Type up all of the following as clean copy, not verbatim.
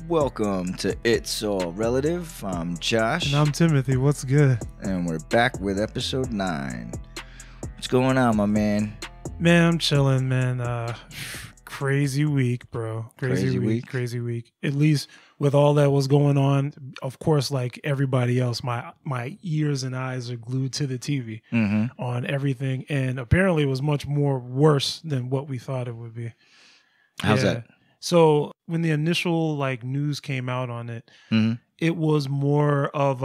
Welcome to It's All Relative. I'm Josh. And I'm Timothy. What's good? And we're back with episode 9. What's going on, my man? Man, I'm chilling, man. Crazy week, bro. Crazy week. At least with all that was going on, of course, like everybody else, my ears and eyes are glued to the TV on everything. And apparently it was much more worse than what we thought it would be. How's that? So when the initial news came out on it, it was more of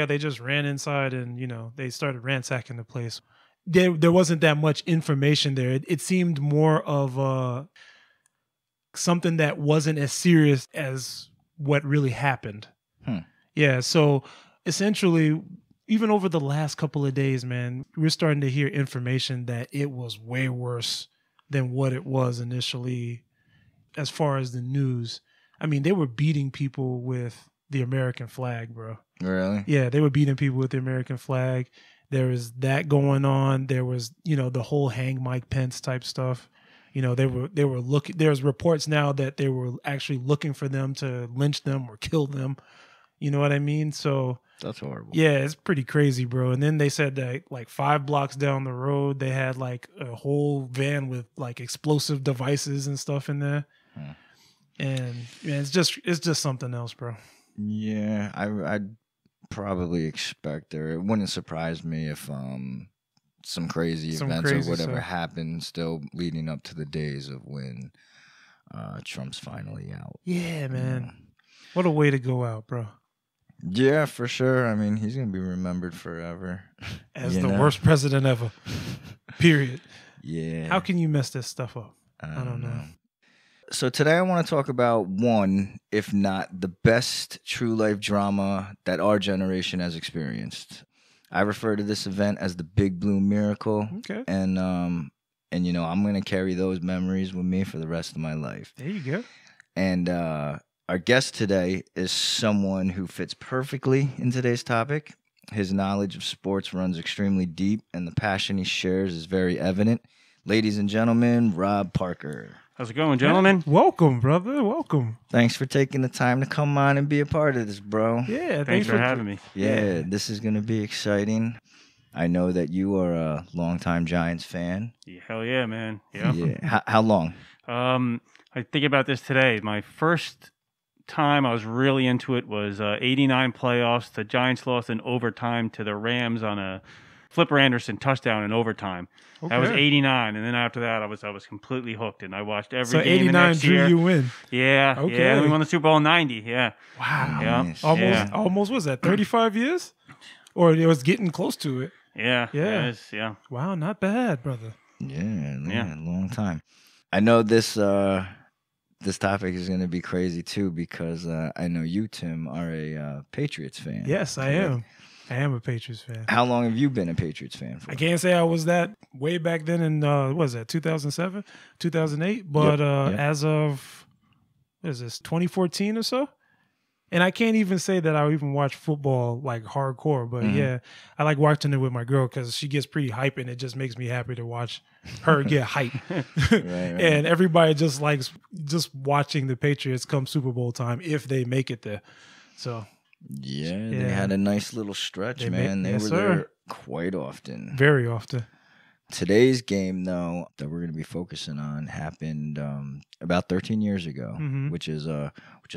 they just ran inside and they started ransacking the place. There wasn't that much information there. It seemed more of something that wasn't as serious as what really happened. Yeah. So essentially, even over the last couple of days, man, we're starting to hear information that it was way worse than what it was initially. As far as the news, I mean, they were beating people with the American flag, bro. Really? Yeah, they were beating people with the American flag. There was that going on. There was, the whole hang Mike Pence type stuff. They were looking. There's reports now that they were actually looking for them to lynch them or kill them. You know what I mean? So that's horrible. Yeah, it's pretty crazy, bro. And then they said that 5 blocks down the road, they had a whole van with explosive devices and stuff in there. And man, it's just something else, bro. Yeah, I'd probably expect there. It wouldn't surprise me if some crazy events or whatever happened still leading up to the days of when Trump's finally out. Yeah, man. What a way to go out, bro. Yeah, for sure. I mean, he's going to be remembered forever. As the worst president ever. Period. Yeah. How can you mess this stuff up? I don't know. So today I want to talk about one, if not the best true life drama that our generation has experienced. I refer to this event as the Big Blue Miracle. Okay. And I'm going to carry those memories with me for the rest of my life. There you go. And our guest today is someone who fits perfectly in today's topic. His knowledge of sports runs extremely deep, and the passion he shares is very evident. Ladies and gentlemen, Rob Parker. How's it going, gentlemen? Welcome, brother. Welcome. Thanks for taking the time to come on and be a part of this, bro. Yeah, thanks for having me. Yeah, this is going to be exciting. I know that you are a longtime Giants fan. Yeah, hell yeah, man. Yeah. Yeah. How long? I think about this today. My first time I was really into it was 89 playoffs. The Giants lost in overtime to the Rams on a Flipper Anderson touchdown in overtime. Okay. That was 89, and then after that, I was completely hooked, and I watched every game the next year. So 89 drew you in. Yeah, okay. Yeah, and we won the Super Bowl in 90, yeah. Wow. Yeah. Nice. Almost, was that 35 years? Or it was getting close to it. Yeah. Yeah. Wow, not bad, brother. Yeah, long time. I know this topic is going to be crazy, too, because I know you, Tim, are a Patriots fan. Yes, I am. I am a Patriots fan. How long have you been a Patriots fan for? I can't say I was that way back then in, what was that, 2007, 2008? But as of, what is this, 2014 or so? And I can't even say that I even watch football hardcore, but yeah, I like watching it with my girl because she gets pretty hype and it just makes me happy to watch her get hype. Right. And everybody just likes just watching the Patriots come Super Bowl time if they make it there. So... Yeah, they had a nice little stretch, man. They were there quite often. Very often. Today's game, though, that we're going to be focusing on happened about 13 years ago, which is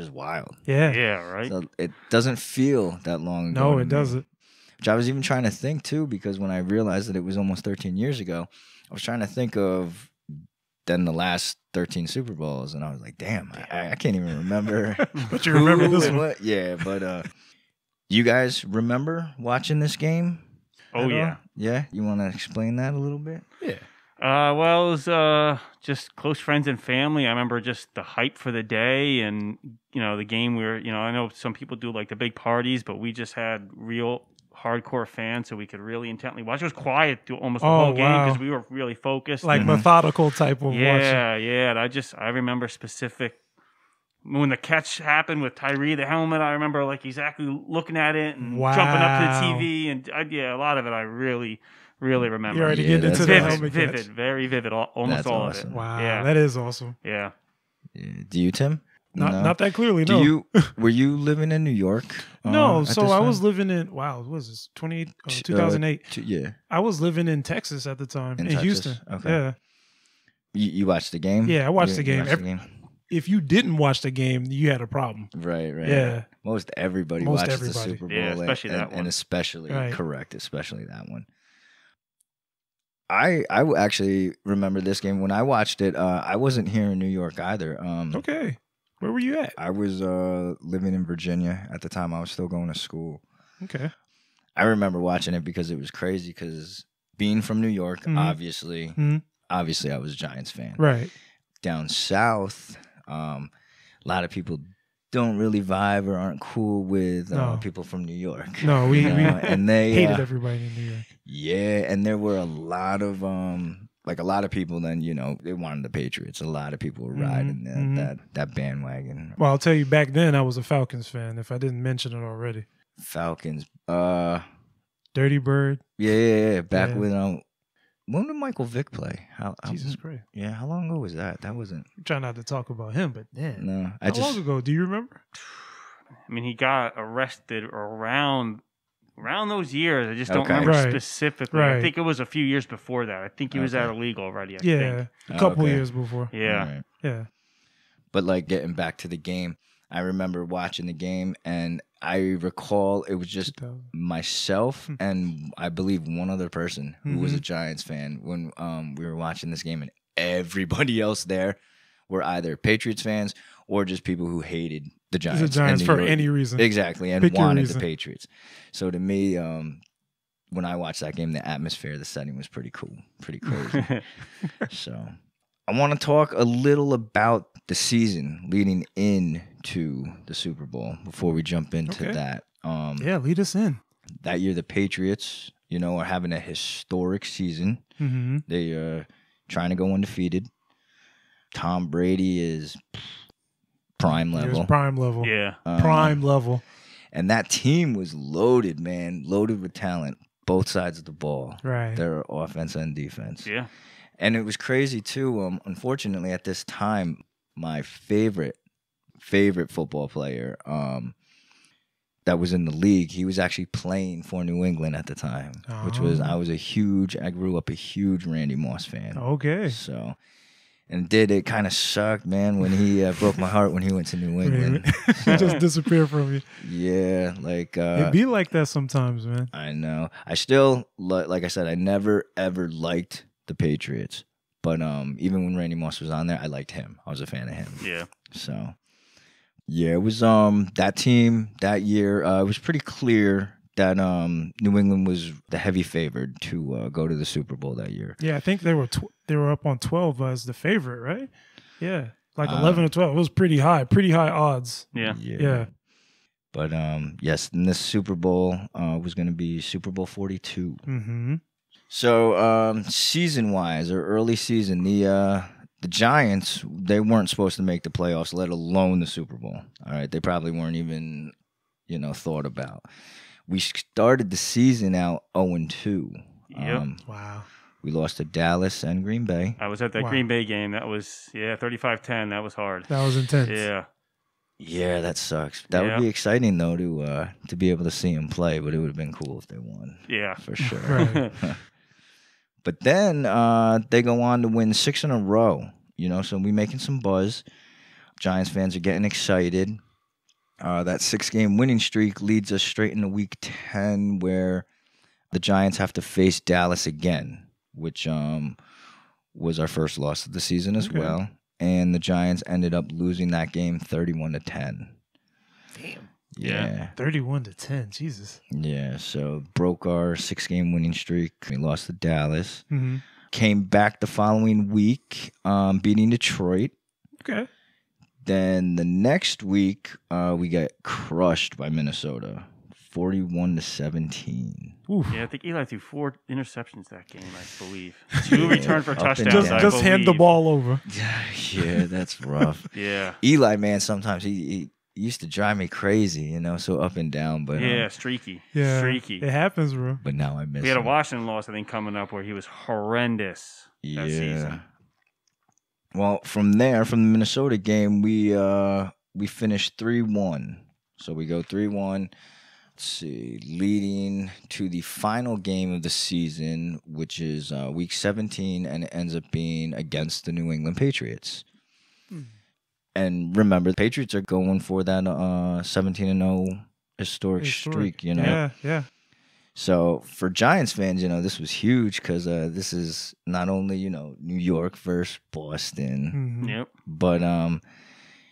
wild. Yeah, right. So it doesn't feel that long ago. No, it doesn't. Which I was even trying to think, too, because when I realized that it was almost 13 years ago, I was trying to think of then the last 13 Super Bowls, and I was like, damn, I can't even remember. But you remember this one. What? Yeah, but you guys remember watching this game? Oh, yeah. Yeah? You want to explain that a little bit? Yeah. Well, it was just close friends and family. I remember just the hype for the day and, the game where, I know some people do the big parties, but we just had real hardcore fans, so we could really intently watch. It was quiet through almost the whole game because we were really focused. Methodical type of watching. Yeah. And I remember specific when the catch happened with Tyree, the helmet. I remember exactly looking at it and jumping up to the TV, and a lot of it I really remember. You already get into the helmet vivid, catch. Very vivid, almost that's all awesome. of it. Wow, yeah. That is awesome. Yeah. Do you, Tim? Not that clearly. Do No. you were you living in New York? No. at So this I time? was living in what was this 2008? Yeah, I was living in Texas at the time, in Texas? Houston. Okay. Yeah. You watched the game? Yeah, I watched the You game. watched the game? If you didn't watch the game, you had a problem. Right. Yeah. Most everybody Most watches the everybody. Super Bowl, Yeah, especially that one. and especially Right. correct, especially that one. I actually remember this game when I watched it. I wasn't here in New York either. Okay. Where were you at? I was living in Virginia at the time. I was still going to school. Okay. I remember watching it because it was crazy. Because being from New York, obviously, I was a Giants fan. Right. Down south, a lot of people don't really vibe or aren't cool with No. people from New York. No, we and they hated everybody in New York. Yeah, and there were a lot of people. Then they wanted the Patriots. A lot of people were riding that bandwagon. Well, I'll tell you, back then I was a Falcons fan. If I didn't mention it already, Falcons. Dirty Bird. Yeah. Back Yeah. when did Michael Vick play? How Jesus Christ. Yeah, how long ago was that? That wasn't. I'm trying not to talk about him, but man, No, how long ago? Do you remember? I mean, he got arrested around those years. I just don't Okay. remember Right. specifically. Right. I think it was a few years before that. I think he was Okay. out of league already. I Yeah, think. a couple Okay. years before. Yeah. Right. Yeah. But like getting back to the game, I remember watching the game, and I recall it was just 2000. myself and I believe one other person who was a Giants fan when we were watching this game, and everybody else there were either Patriots fans or just people who hated the Giants. The Giants and for New York. any reason. Exactly, and Pick your wanted reason. the Patriots. So to me, when I watched that game, the atmosphere, the setting was pretty cool, pretty crazy. So I want to talk a little about the season leading into the Super Bowl before we jump into Okay. that. Yeah, lead us in. That year, the Patriots, are having a historic season. Mm-hmm. They are trying to go undefeated. Tom Brady is prime level. Prime level. Yeah. Prime level. And that team was loaded, man, loaded with talent, both sides of the ball. Right. Their offense and defense. Yeah. And it was crazy too. Unfortunately, at this time, my favorite football player that was in the league, he was actually playing for New England at the time, which was I grew up a huge Randy Moss fan. Okay. So, and it kind of sucked, man, when he broke my heart when he went to New England. He just disappeared from you. Yeah, like It be like that sometimes, man. I know. I still like I said, I never ever liked the Patriots, but even when Randy Moss was on there, I liked him. I was a fan of him. Yeah. So yeah, it was that team that year. It was pretty clear that New England was the heavy favored to go to the Super Bowl that year. Yeah, I think they were up on 12 as the favorite, right? Yeah, like 11 or 12. It was pretty high odds. Yeah. Yeah. But yes, and this Super Bowl was going to be Super Bowl 42. Mm-hmm. So season wise or early season, the Giants, they weren't supposed to make the playoffs, let alone the Super Bowl. All right, they probably weren't even thought about. We started the season out 0-2. Yep. Wow. We lost to Dallas and Green Bay. I was at that Wow. Green Bay game. That was 35-10. That was hard. That was intense. Yeah. Yeah, that sucks. That would be exciting though to be able to see them play, but it would have been cool if they won. Yeah. For sure. Right. But then they go on to win 6 in a row. So we making some buzz. Giants fans are getting excited. That 6-game winning streak leads us straight into Week 10, where the Giants have to face Dallas again, which was our first loss of the season as well. And the Giants ended up losing that game 31-10. Damn. Yeah. 31-10. Jesus. Yeah. So broke our 6-game winning streak. We lost to Dallas. Mm-hmm. Came back the following week, beating Detroit. Okay. Then the next week, we got crushed by Minnesota, 41-17. Oof. Yeah, I think Eli threw 4 interceptions that game, I believe. 2 returned for Up and touchdowns. down. I Just hand the believe. ball over. Yeah, that's rough. Yeah. Eli, man, sometimes he used to drive me crazy, so up and down. But Yeah, streaky. Yeah. Streaky. It happens, bro. but now I miss We had a him. Washington loss, I think, coming up where he was horrendous that season. Well, from the Minnesota game, we we finished 3-1. So we go 3-1. Let's see, leading to the final game of the season, which is week 17, and it ends up being against the New England Patriots. And remember, the Patriots are going for that 17-0 historic streak, you know? Yeah. So for Giants fans, you know, this was huge because this is not only, you know, New York versus Boston, Yep. but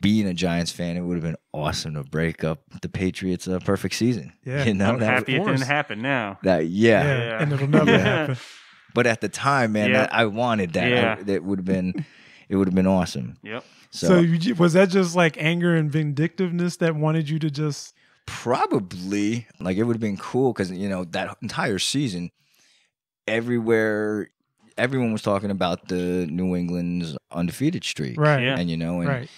being a Giants fan, it would have been awesome to break up the Patriots' perfect season. Yeah. You know, I'm happy it didn't happen now. Yeah. And it'll never happen. But at the time, man, I wanted that. Yeah. It would have been awesome. Yep. So was that just like anger and vindictiveness that wanted you to just? Probably. Like, it would have been cool because, you know, that entire season, everyone was talking about the New England's undefeated streak. Right. Yeah. And, you know, Right.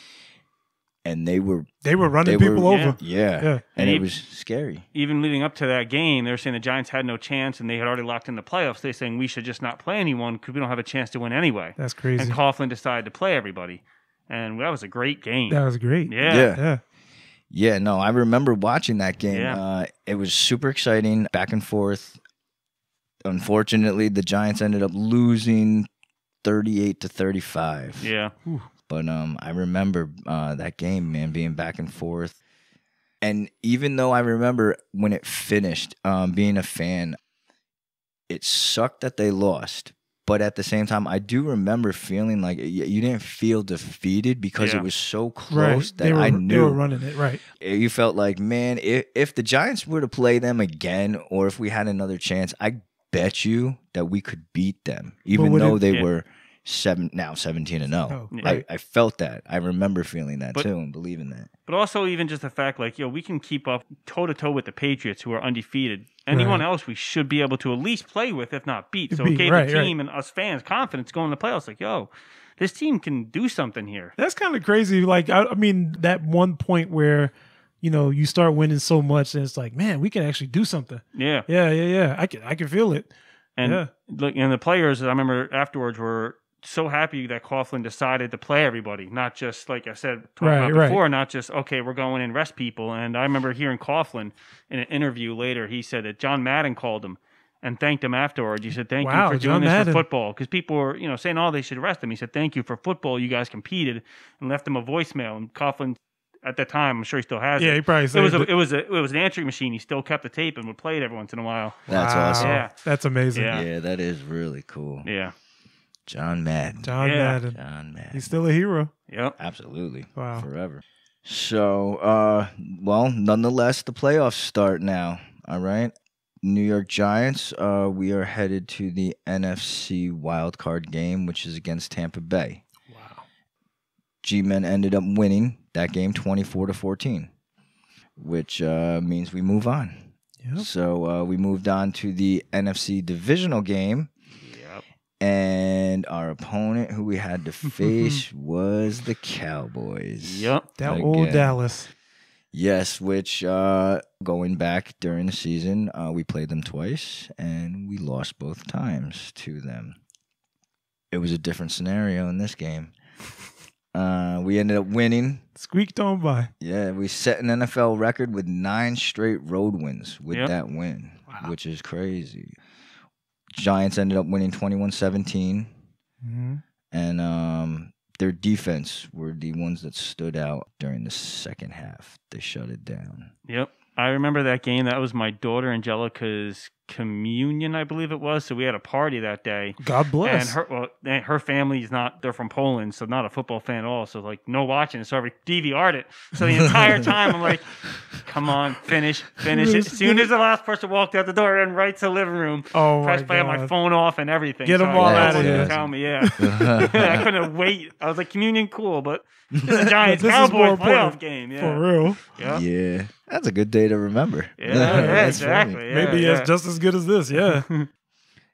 and they were running people over. Yeah. And it was scary. Even leading up to that game, they were saying the Giants had no chance, and they had already locked in the playoffs. They're saying we should just not play anyone because we don't have a chance to win anyway. That's crazy. And Coughlin decided to play everybody, and that was a great game. That was great. Yeah. Yeah, no, I remember watching that game. Yeah. It was super exciting, back and forth. Unfortunately, the Giants ended up losing 38-35. Yeah. But I remember that game, man, being back and forth. And even though I remember when it finished, being a fan, it sucked that they lost. But at the same time, I do remember feeling like you didn't feel defeated because it was so close that I knew. They were running it, right. You felt like, man, if the Giants were to play them again or if we had another chance, I bet you that we could beat them, even though they were 17-0. Oh, right. I felt that. I remember feeling that too and believing that. But also even just the fact, like, we can keep up toe-to-toe with the Patriots, who are undefeated. Anyone else we should be able to at least play with, if not beat. So it gave the team and us fans confidence going to the playoffs. Like, this team can do something here. That's kind of crazy. Like, I mean, that one point where, you know, you start winning so much and it's like, man, we can actually do something. Yeah. Yeah. I can feel it. And look, and the players, I remember afterwards, were so happy that Coughlin decided to play everybody, not just, like I said about before, not just, okay, we're going in rest people. And I remember hearing Coughlin in an interview later, he said that John Madden called him and thanked him afterwards. He said, thank you for doing this for football. Because people were, you know, saying, they should arrest him. He said, thank you for football. You guys competed, and left him a voicemail. And Coughlin, at that time, I'm sure he still has it. Yeah, he probably said it was an answering machine. He still kept the tape and would play it every once in a while. That's awesome. Yeah. That's amazing. Yeah, that is really cool. Yeah. John Madden. John Madden. He's still a hero. Yep. Absolutely. Wow. Forever. So, well, nonetheless, the playoffs start now. All right. New York Giants, we are headed to the NFC wildcard game, which is against Tampa Bay. Wow. G-Men ended up winning that game 24-14, which means we move on. Yep. So we moved on to the NFC divisional game. And our opponent who we had to face was the Cowboys. Yep. That old Dallas. Yes, which going back during the season, we played them twice, and we lost both times to them. It was a different scenario in this game. We ended up winning. Squeaked on by. Yeah, we set an NFL record with 9 straight road wins with that win, which is crazy. Giants ended up winning 21-17, and their defense were the ones that stood out during the second half. They shut it down. Yep. I remember that game. That was my daughter Angelica's communion, I believe it was. So we had a party that day. God bless. And her family's they're from Poland, so not a football fan at all. So like no watching. So I DVR'd it. So the entire time I'm like, come on, finish it. As soon as the last person walked out the door, I ran right to the living room. Oh, pressed play on my phone off and everything. Get them all out of here. Tell me, I couldn't wait. I was like, communion, cool, but the Giants Cowboys playoff game. Yeah. For real. Yep. Yeah. That's a good day to remember. Yeah, exactly. Yeah, maybe it's just as good as this. Yeah.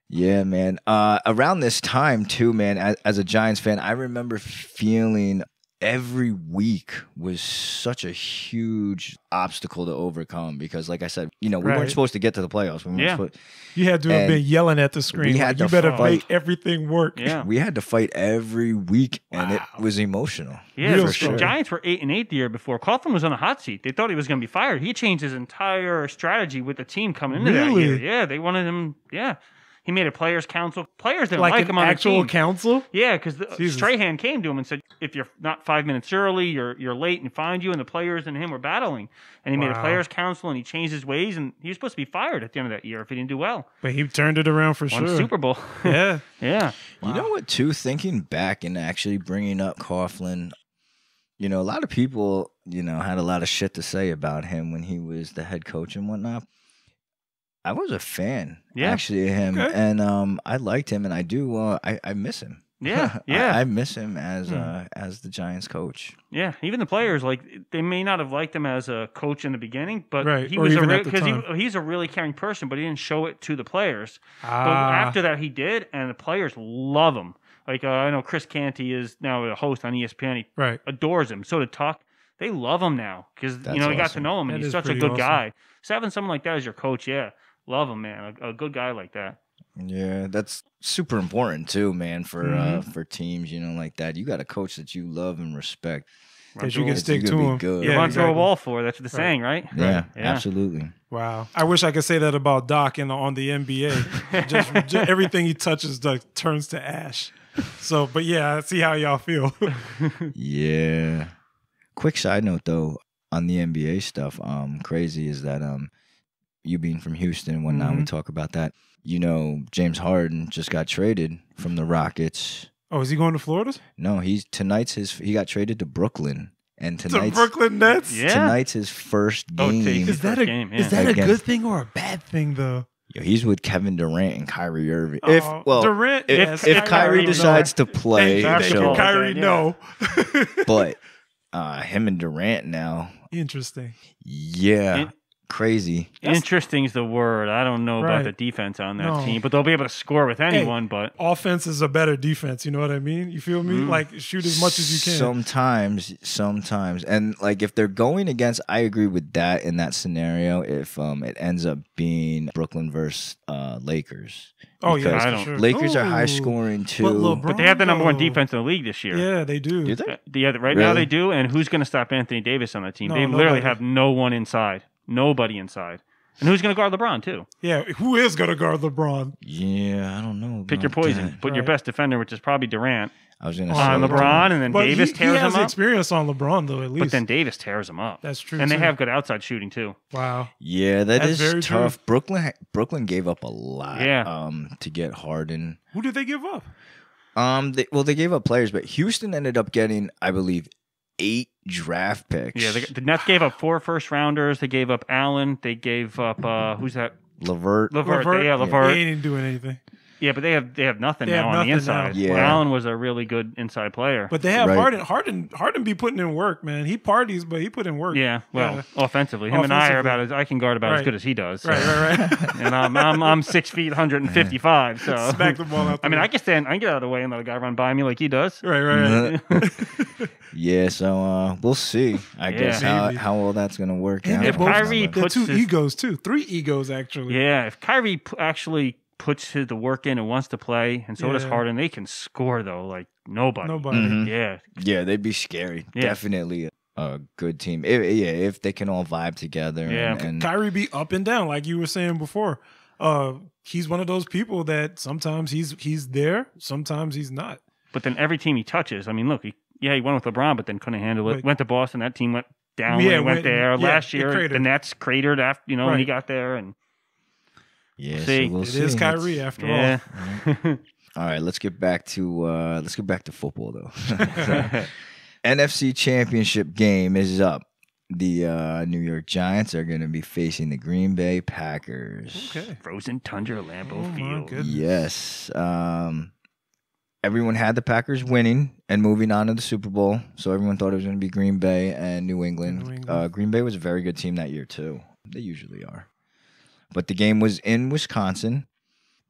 Yeah, man. Around this time, too, man, as a Giants fan, I remember feeling every week was such a huge obstacle to overcome because, like I said, we weren't supposed to get to the playoffs. We weren't supposed, you had to have been yelling at the screen. We had you better make everything work. Yeah. We had to fight every week, and it was emotional. Yeah, the Giants were 8-8 the year before. Coughlin was on the hot seat. They thought he was going to be fired. He changed his entire strategy with the team coming into that year. Yeah, they wanted him. Yeah. He made a players' council. Players didn't like him on the team. Actual council? Yeah, because Strahan came to him and said, if you're not 5 minutes early, you're late and find you, and the players and him were battling. And he made a players' council, and he changed his ways, and he was supposed to be fired at the end of that year if he didn't do well. But he turned it around for Won sure. Super Bowl. Yeah. Yeah. Wow. You know what, too? Thinking back and actually bringing up Coughlin, a lot of people, had a lot of shit to say about him when he was the head coach and whatnot. I was a fan, actually, of him, and I liked him, and I do. I miss him. Yeah, yeah. I miss him as the Giants coach. Yeah, even the players, they may not have liked him as a coach in the beginning, but he or was he's a really caring person, but he didn't show it to the players. But after that, he did, and the players love him. Like I know Chris Canty is now a host on ESPN. He adores him. So did Tuck. They love him now because he got to know him, and he's such a good guy. So having someone like that as your coach, love him, man. A good guy like that. Yeah, that's super important too, man. For teams, like that, you got a coach that you love and respect. That you can stick to him. Good. You run through a wall for. That's what they're saying, right? Yeah, absolutely. Wow, I wish I could say that about Doc on the NBA. just everything he touches turns to ash. So, but yeah, I see how y'all feel. Yeah. Quick side note though on the NBA stuff. Crazy is that you being from Houston and whatnot, we talk about that. James Harden just got traded from the Rockets. Oh, is he going to Florida? No, he got traded to Brooklyn. And tonight's the Brooklyn Nets? Yeah. Tonight's his first game. Is that a good thing or a bad thing though? He's with Kevin Durant and Kyrie Irving. Durant, if Kyrie decides to play, Kyrie no. But him and Durant now. Interesting. Yeah. Crazy. Interesting is the word. I don't know about the defense on that team, but they'll be able to score with anyone. But offense is a better defense. You know what I mean? You feel me? Like shoot as much as you can. Sometimes, and if they're going against, I agree with that in that scenario. If it ends up being Brooklyn versus Lakers. Oh yeah, sure. Lakers are high scoring too, but they have the number one defense in the league this year. Yeah, they do. Do they? Yeah, now they do. And who's going to stop Anthony Davis on that team? They literally have no one inside. Nobody inside. And who's going to guard LeBron, too? Yeah, who is going to guard LeBron? Yeah, I don't know. Pick your poison. Put your best defender, which is probably Durant, I was going to say on LeBron, and then Davis tears him up. He has experience on LeBron, though, at least. But then Davis tears him up. That's true, And they have good outside shooting, too. Wow. Yeah, that's very tough. True. Brooklyn gave up a lot to get Harden. Who did they give up? They gave up players, but Houston ended up getting, I believe, 8 draft picks. Yeah, the Nets gave up 4 first-rounders. They gave up Allen. They gave up, who's that? LeVert. Yeah, LeVert. He ain't doing anything. Yeah, but they have nothing now on the inside. Yeah. Allen was a really good inside player. But they have Harden be putting in work, man. He parties, but he put in work. Yeah, offensively. Him and I can guard about as good as he does. So. Right. And I'm 6 feet, 155. So smack the ball out. I get I can get out of the way and let a guy run by me like he does. Right. Yeah, so we'll see. I guess how all that's gonna work out. If Kyrie puts 2 egos too, 3 egos actually. Yeah, if Kyrie actually puts the work in and wants to play, and so does Harden, they can score though like nobody. Mm-hmm. Yeah, they'd be scary. Definitely a good team. If they can all vibe together. And Kyrie be up and down like you were saying before. He's one of those people that sometimes he's there, sometimes he's not. But then every team he touches, look, he went with LeBron, but then couldn't handle it. Went to Boston, that team went down when he went there. Last year, the Nets cratered after when he got there, and so we'll see. It is Kyrie after all. All right, let's get back to football though. NFC Championship game is up. The New York Giants are going to be facing the Green Bay Packers. Okay, Frozen Tundra, Lambeau Field. Yes. Everyone had the Packers winning and moving on to the Super Bowl, so everyone thought it was going to be Green Bay and New England. Green Bay was a very good team that year too. They usually are. But the game was in Wisconsin.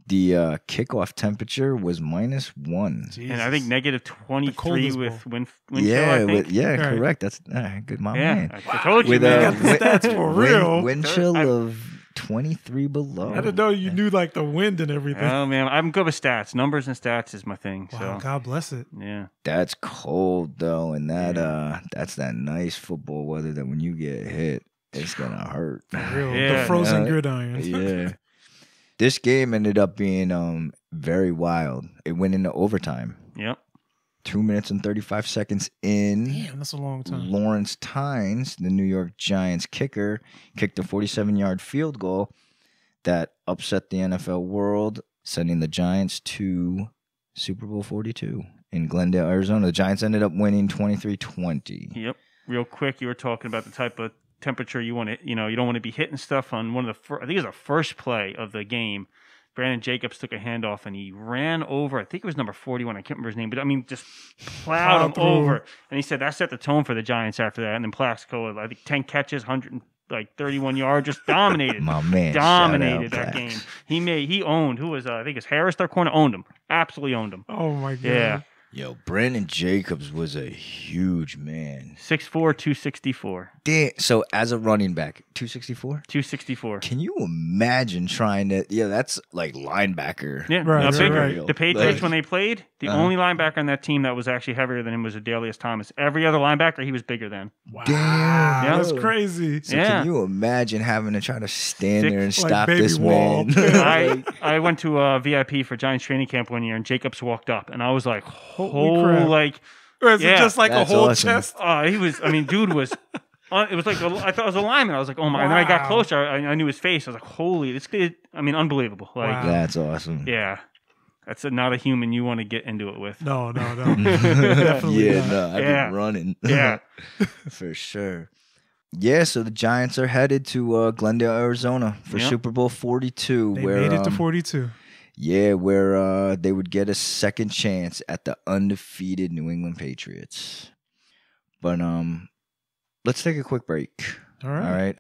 The kickoff temperature was -1. Jesus. And I think negative 23 coldest with bowl. wind chill, I think. Yeah, Right. correct. That's good, my man. I told you, With man. got the stats for real. Wind chill of 23 below. I didn't know you knew like the wind and everything. Oh, man. I'm good with stats. Numbers and stats is my thing. Wow, So, God bless it. yeah. That's cold though, and that's that nice football weather that when you get hit, it's gonna hurt. For real. Yeah. The frozen Yeah. gridiron. Yeah. This game ended up being very wild. It went into overtime. Yep. 2 minutes and 35 seconds in. Damn, that's a long time. Lawrence Tynes, the New York Giants kicker, kicked a 47-yard field goal that upset the NFL world, sending the Giants to Super Bowl 42 in Glendale, Arizona. The Giants ended up winning 23-20. Yep. Real quick, you were talking about the type of temperature you want to, you don't want to be hitting stuff on one of the I think it was the first play of the game. Brandon Jacobs took a handoff and he ran over, I think it was number 41, I can't remember his name, but I mean, just plowed him through. over. And he said that set the tone for the Giants after that. And then Plaxico, I think 10 catches, 131 yards, just dominated. My man. Dominated shout out that game. Plax. He owned, who was, I think it was Harris, their corner, owned him. Absolutely owned him. Oh my God. Yeah. Yo, Brandon Jacobs was a huge man. 6'4", 264. Damn. So as a running back, 264? 264. Can you imagine trying to? Yeah, that's like linebacker. Yeah, Right, now, right, bigger. right. The Patriots, Like- when they played, the only linebacker on that team that was actually heavier than him was Adelius Thomas. Every other linebacker, he was bigger than. Wow. Damn. That's crazy. So Yeah. can you imagine having to try to stand there and Like stop baby this wall. man? I went to a VIP for Giants training camp one year, and Jacobs walked up, and I was like, Holy crap. like, Or is Yeah. it just like a That's whole awesome. chest? he was, dude was, it was like, I thought it was a lineman. I was like, oh my, and then I got Wow. closer, I knew his face. I was like, holy, this kid, unbelievable. Like, Wow. That's awesome. yeah, that's not a human you want to get into it with. No. Definitely Yeah, not. no, I've Yeah. been running. Yeah. For sure. Yeah, so the Giants are headed to Glendale, Arizona for Yep. Super Bowl 42. They where, made it to 42. Yeah, where they would get a second chance at the undefeated New England Patriots. But let's take a quick break. All right. All right.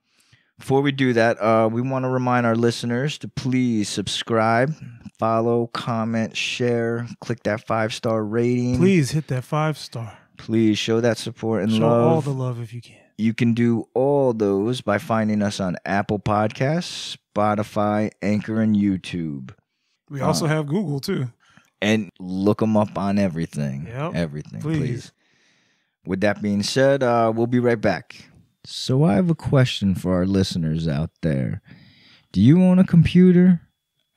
Before we do that, we want to remind our listeners to please subscribe, follow, comment, share, click that 5-star rating. Please hit that 5-star. Please show that support and Show love. all the love if you can. You can do all those by finding us on Apple Podcasts, Spotify, Anchor, and YouTube. We also have Google too. And look them up on everything. Yep. Everything, Please. please. With that being said, we'll be right back. So I have a question for our listeners out there. Do you own a computer?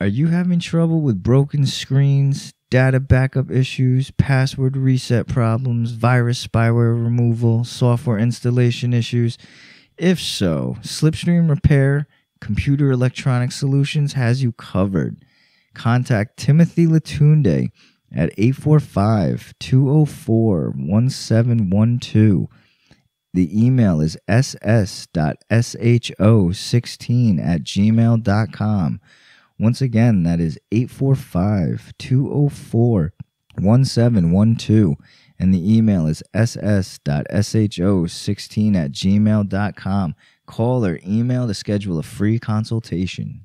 Are you having trouble with broken screens, data backup issues, password reset problems, virus spyware removal, software installation issues? If so, Slipstream Repair Computer Electronic Solutions has you covered. Contact Timothy Latunde at 845-204-1712. The email is ss.sho16@gmail.com. Once again, that is 845-204-1712. And the email is ss.sho16@gmail.com. Call or email to schedule a free consultation.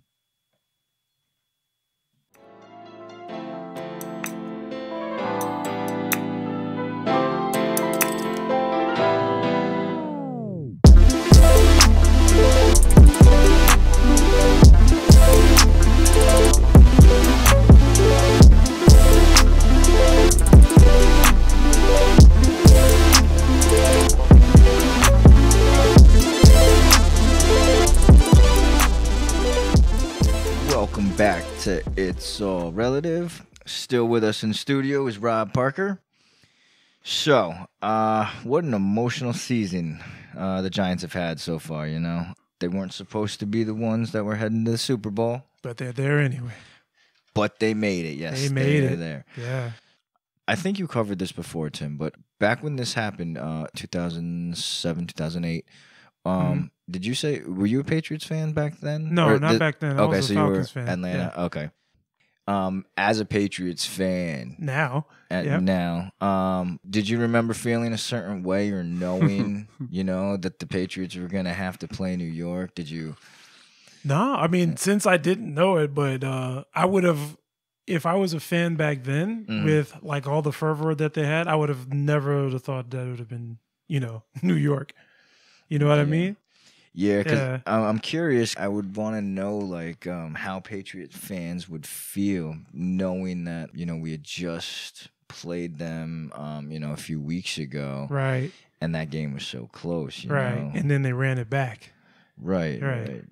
Welcome back to It's All Relative. Still with us in studio is Rob Parker. So, what an emotional season the Giants have had so far, you know. They weren't supposed to be the ones that were heading to the Super Bowl, But they're there anyway. but they made it, yes. They made are it. there. Yeah. I think you covered this before, Tim, but back when this happened, 2007, 2008, did you say, were you a Patriots fan back then? No, Or not back then. I was so a Falcons you were fan. Atlanta. Yeah. Okay. As a Patriots fan Now. Yep. now, did you remember feeling a certain way or knowing, you know, that the Patriots were going to have to play New York? Did you No, I mean, since I didn't know it, but I would have, if I was a fan back then with like all the fervor that they had, I would have never would have thought that it would have been, New York. You know what I mean? Yeah, because I'm curious. I would want to know like how Patriot fans would feel knowing that we had just played them a few weeks ago, right? And that game was so close, right? And then they ran it back. Right.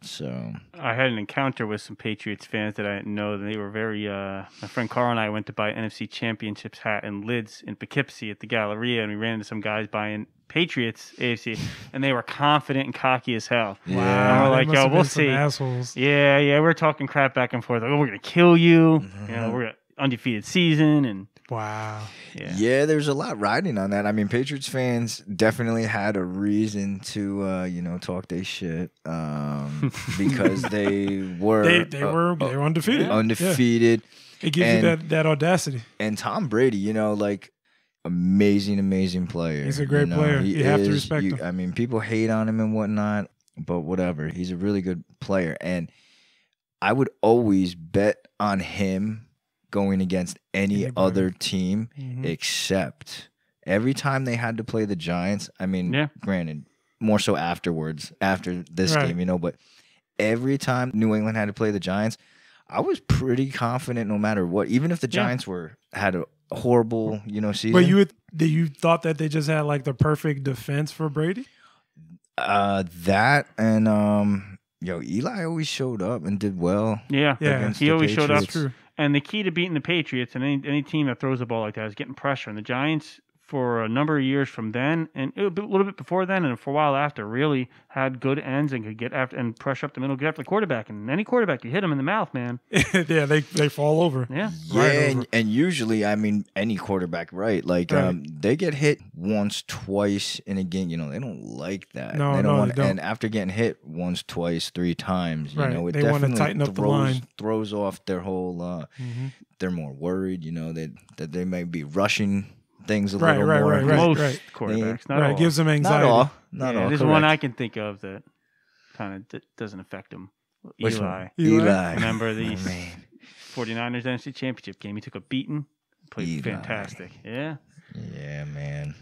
So I had an encounter with some Patriots fans that I didn't know. They were very. My friend Carl and I went to buy NFC Championships hat and lids in Poughkeepsie at the Galleria, and we ran into some guys buying Patriots AFC, and they were confident and cocky as hell. Wow, and we're like, "Yo, we'll see." Assholes. Yeah, we're talking crap back and forth. Like, "Oh, we're gonna kill you." We're gonna undefeated season, and wow. Yeah, there's a lot riding on that. I mean, Patriots fans definitely had a reason to, talk their shit because they were they were undefeated. Undefeated. It gives you that audacity. And Tom Brady, like amazing player. He's a great player. You have to respect him. I mean, people hate on him and whatnot, but whatever. He's a really good player, and I would always bet on him going against any other team except every time they had to play the Giants. I mean, granted, more so afterwards, after this game, but every time New England had to play the Giants, I was pretty confident no matter what, even if the Giants had a horrible, season. But you thought that they just had like the perfect defense for Brady? That and Eli always showed up and did well. Yeah. He always showed up. True. And the key to beating the Patriots and any team that throws the ball like that is getting pressure. And the Giants, for a number of years from then, and a little bit before then, and for a while after, really had good ends and could get after and pressure up the middle, get after the quarterback. And any quarterback, you hit them in the mouth, man. Yeah, they fall over. Yeah, and usually, I mean, any quarterback, right? Like they get hit once, twice in a game. They don't like that. No, they don't they don't. And after getting hit once, twice, 3 times, it they want to tighten up the line. Throws off their whole. They're more worried, that they may be rushing things a little more. Most quarterbacks, not all. It gives them anxiety. Not all. There's one I can think of that kind of doesn't affect him. Eli. Remember the 49ers NFC Championship game? He took a beating. Played fantastic. Yeah. Yeah, man.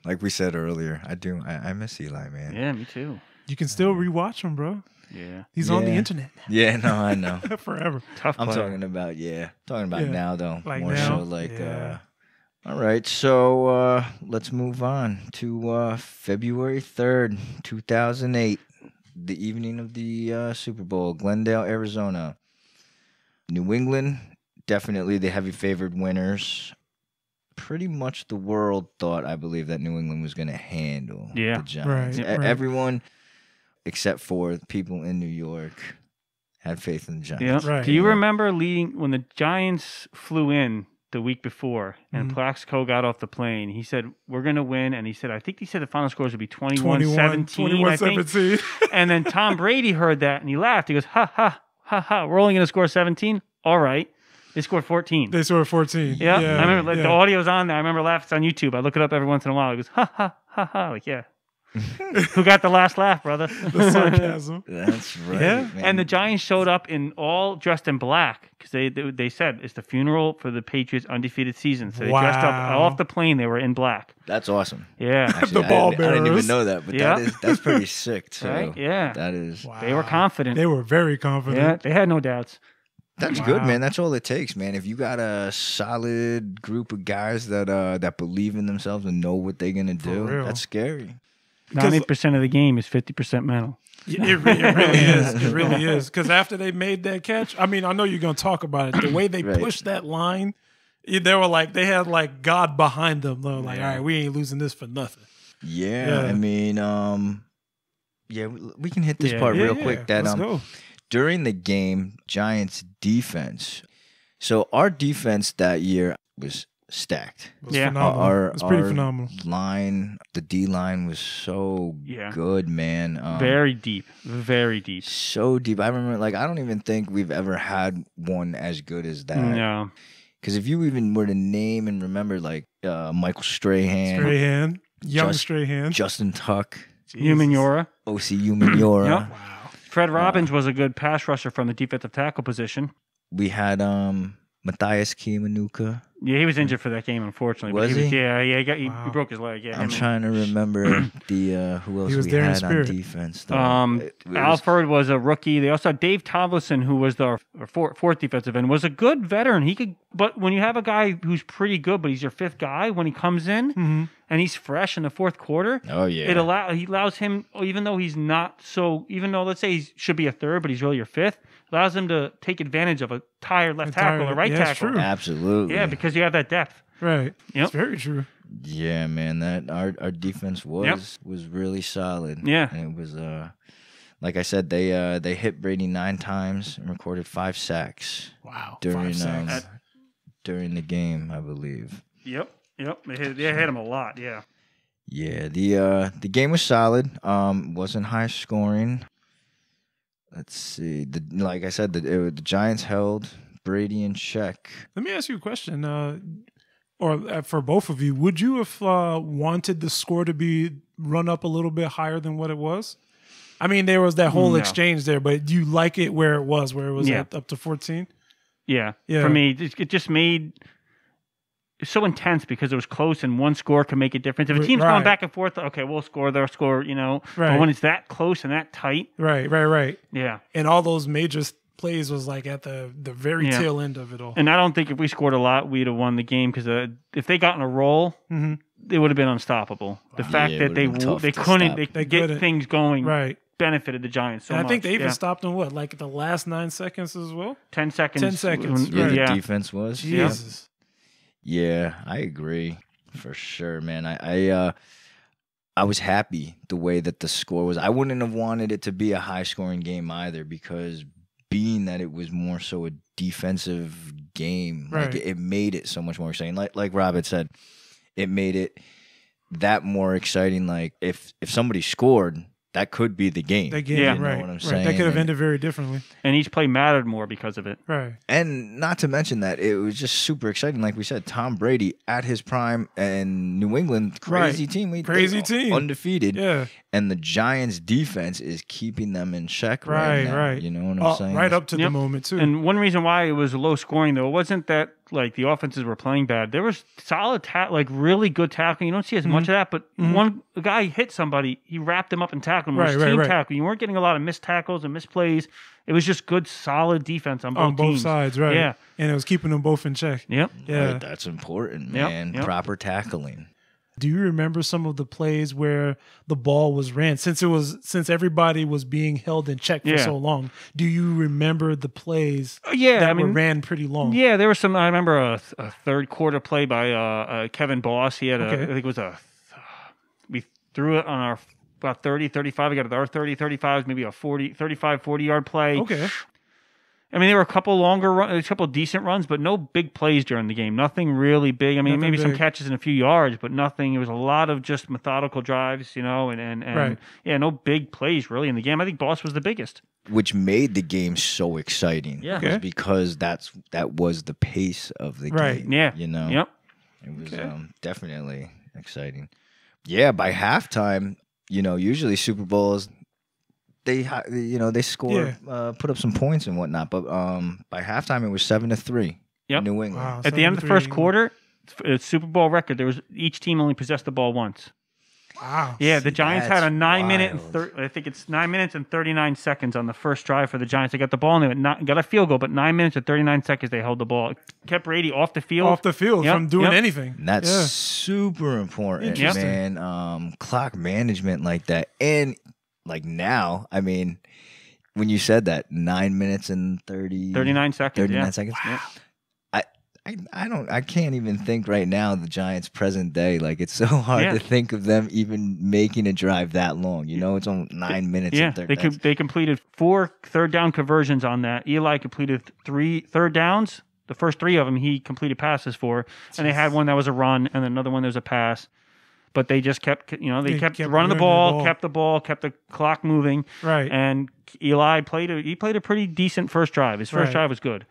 Like we said earlier, I miss Eli, man. Yeah, me too. You can still rewatch him, bro. Yeah. He's on the internet now. Yeah, no, I know. Forever. Tough player. I'm talking about now, though. Like more now? so like all right, so let's move on to February 3rd, 2008, the evening of the Super Bowl, Glendale, Arizona. New England, definitely the heavy favored winners. Pretty much the world thought, I believe, that New England was going to handle the Giants. Right. Everyone, except for people in New York, had faith in the Giants. Yeah. Right. Do you remember when the Giants flew in the week before and Plaxico got off the plane? He said, "We're going to win." And he said the final scores would be 21-17, I think. And then Tom Brady heard that and he laughed. He goes, "Ha, ha, ha, ha. We're only going to score 17? All right." They scored 14. They scored 14. Yeah. I remember the audio's on there. I remember laughing. It's on YouTube. I look it up every once in a while. He goes, "Ha, ha, ha, ha." Like, yeah. Who got the last laugh, brother? The sarcasm. That's right. Yeah. Man. And the Giants showed up in all dressed in black because they said it's the funeral for the Patriots' undefeated season. So they dressed up off the plane. They were in black. That's awesome. Yeah. Actually, The ball I didn't even bearers. know that, but that's pretty sick too. Right? Yeah. That is. Wow. They were confident. They were very confident. Yeah, they had no doubts. That's good, man. That's all it takes, man. If you got a solid group of guys that believe in themselves and know what they're gonna do, real. that's scary. 90% of the game is 50% mental. It really is. It really is. Because after they made that catch, I mean, I know you're going to talk about it. The way they pushed that line, they were like, they had like God behind them. They were like, all right, we ain't losing this for nothing. Yeah. I mean, we can hit this part real quick. That Let's go. During the game, Giants defense. So our defense that year was stacked. It was phenomenal. It was pretty phenomenal. Line, the D line was so good, man. Very deep. Very deep. So deep. I remember, I don't even think we've ever had one as good as that. No. Because if you even were to name and remember, Michael Strahan, young Strahan, Justin Tuck, Umanura. O.C. Umanura. Wow. Fred Robbins was a good pass rusher from the defensive tackle position. We had Matthias Kiwanuka. Yeah, he was injured for that game, unfortunately. Was he? He broke his leg. Yeah, I'm trying to remember the who else we had on defense. Alford was a rookie. They also had Dave Tomlinson, who was the fourth defensive end, was a good veteran. He could, but when you have a guy who's pretty good, but he's your fifth guy, when he comes in and he's fresh in the fourth quarter, he allows him, even though he's not so, even though let's say he should be a third, but he's really your fifth, allows him to take advantage of a tired left tackle or right tackle. True. Absolutely. Yeah, because you have that depth. Right. Yep. It's very true. Yeah, man, that our defense was really solid. Yeah. And it was like I said, they hit Brady 9 times and recorded 5 sacks. Wow. During during the game, I believe. Yep. They hit him a lot, yeah. Yeah, the game was solid. Wasn't high scoring. Let's see. Like I said, the Giants held Brady in check. Let me ask you a question, or for both of you. Would you have wanted the score to be run up a little bit higher than what it was? I mean, there was that whole exchange there, but do you like it where it was up to 14? Yeah. For me, it just made it's so intense because it was close and one score can make a difference. If a team's going back and forth, okay, we'll score their score, But when it's that close and that tight. Right. Yeah. And all those major plays was like at the very tail end of it all. And I don't think if we scored a lot, we'd have won the game because if they got in a roll, it would have been unstoppable. The fact that they get things going benefited the Giants so much. I think they even stopped in like the last 9 seconds as well? 10 seconds. 10 seconds. The defense was. Jesus. Yeah, I agree for sure, man. I was happy the way that the score was. I wouldn't have wanted it to be a high-scoring game either because being that it was more so a defensive game, like it made it so much more exciting. Like Rob had said, it made it that more exciting. Like if somebody scored, that could be the game. You know what I'm saying? That could have ended very differently. And each play mattered more because of it. Right. And not to mention that it was just super exciting. Like we said, Tom Brady at his prime and New England, crazy team. Crazy team. Undefeated. Yeah. And the Giants defense is keeping them in check right now. You know what I'm saying? Right up to the moment, too. And one reason why it was low scoring, though, it wasn't that like the offenses were playing bad. There was solid, really good tackling. You don't see as much of that, but a guy hit somebody, he wrapped him up and tackled him. It was team tackle. You weren't getting a lot of missed tackles and misplays. It was just good, solid defense on both teams. Sides, right? Yeah, and it was keeping them both in check. Yep. Yeah, right, that's important, man. Yep. Proper tackling. Do you remember some of the plays where the ball was ran? Since everybody was being held in check for so long, do you remember the plays that were ran pretty long? Yeah, there was some. I remember a third quarter play by Kevin Boss. He had I think it was we threw it on our about 30, 35. We got our 30, 35, maybe a 35, 40-yard play. Okay. I mean, there were a couple a couple decent runs, but no big plays during the game. Nothing really big. I mean, maybe some catches in a few yards, but nothing. It was a lot of just methodical drives, and no big plays really in the game. I think Boss was the biggest. Which made the game so exciting. Yeah. Was because that was the pace of the game. Yeah. Yep. It was definitely exciting. Yeah, by halftime, usually Super Bowls, they score, put up some points and whatnot. But by halftime, it was 7-3. Yep. New England. Wow, at the end of the first quarter, it's Super Bowl record. Each team only possessed the ball once. Wow. Yeah, the Giants had a 9 minute and I think it's 9 minutes and 39 seconds on the first drive for the Giants. They got the ball and they got a field goal, but 9 minutes and 39 seconds they held the ball. It kept Brady off the field. From doing anything. And that's super important, man. Clock management like that. And like now, I mean, when you said that, 9 minutes and 39 seconds. 39 seconds. Wow. I can't even think right now the Giants present day. Like it's so hard to think of them even making a drive that long. It's only 9 minutes. Yeah, they completed 4 third down conversions on that. Eli completed 3 third downs. The first 3 of them he completed passes for, and they had one that was a run and another one that was a pass. But they just kept kept running the ball, kept the clock moving. Right. And Eli played a pretty decent first drive. His first drive was good.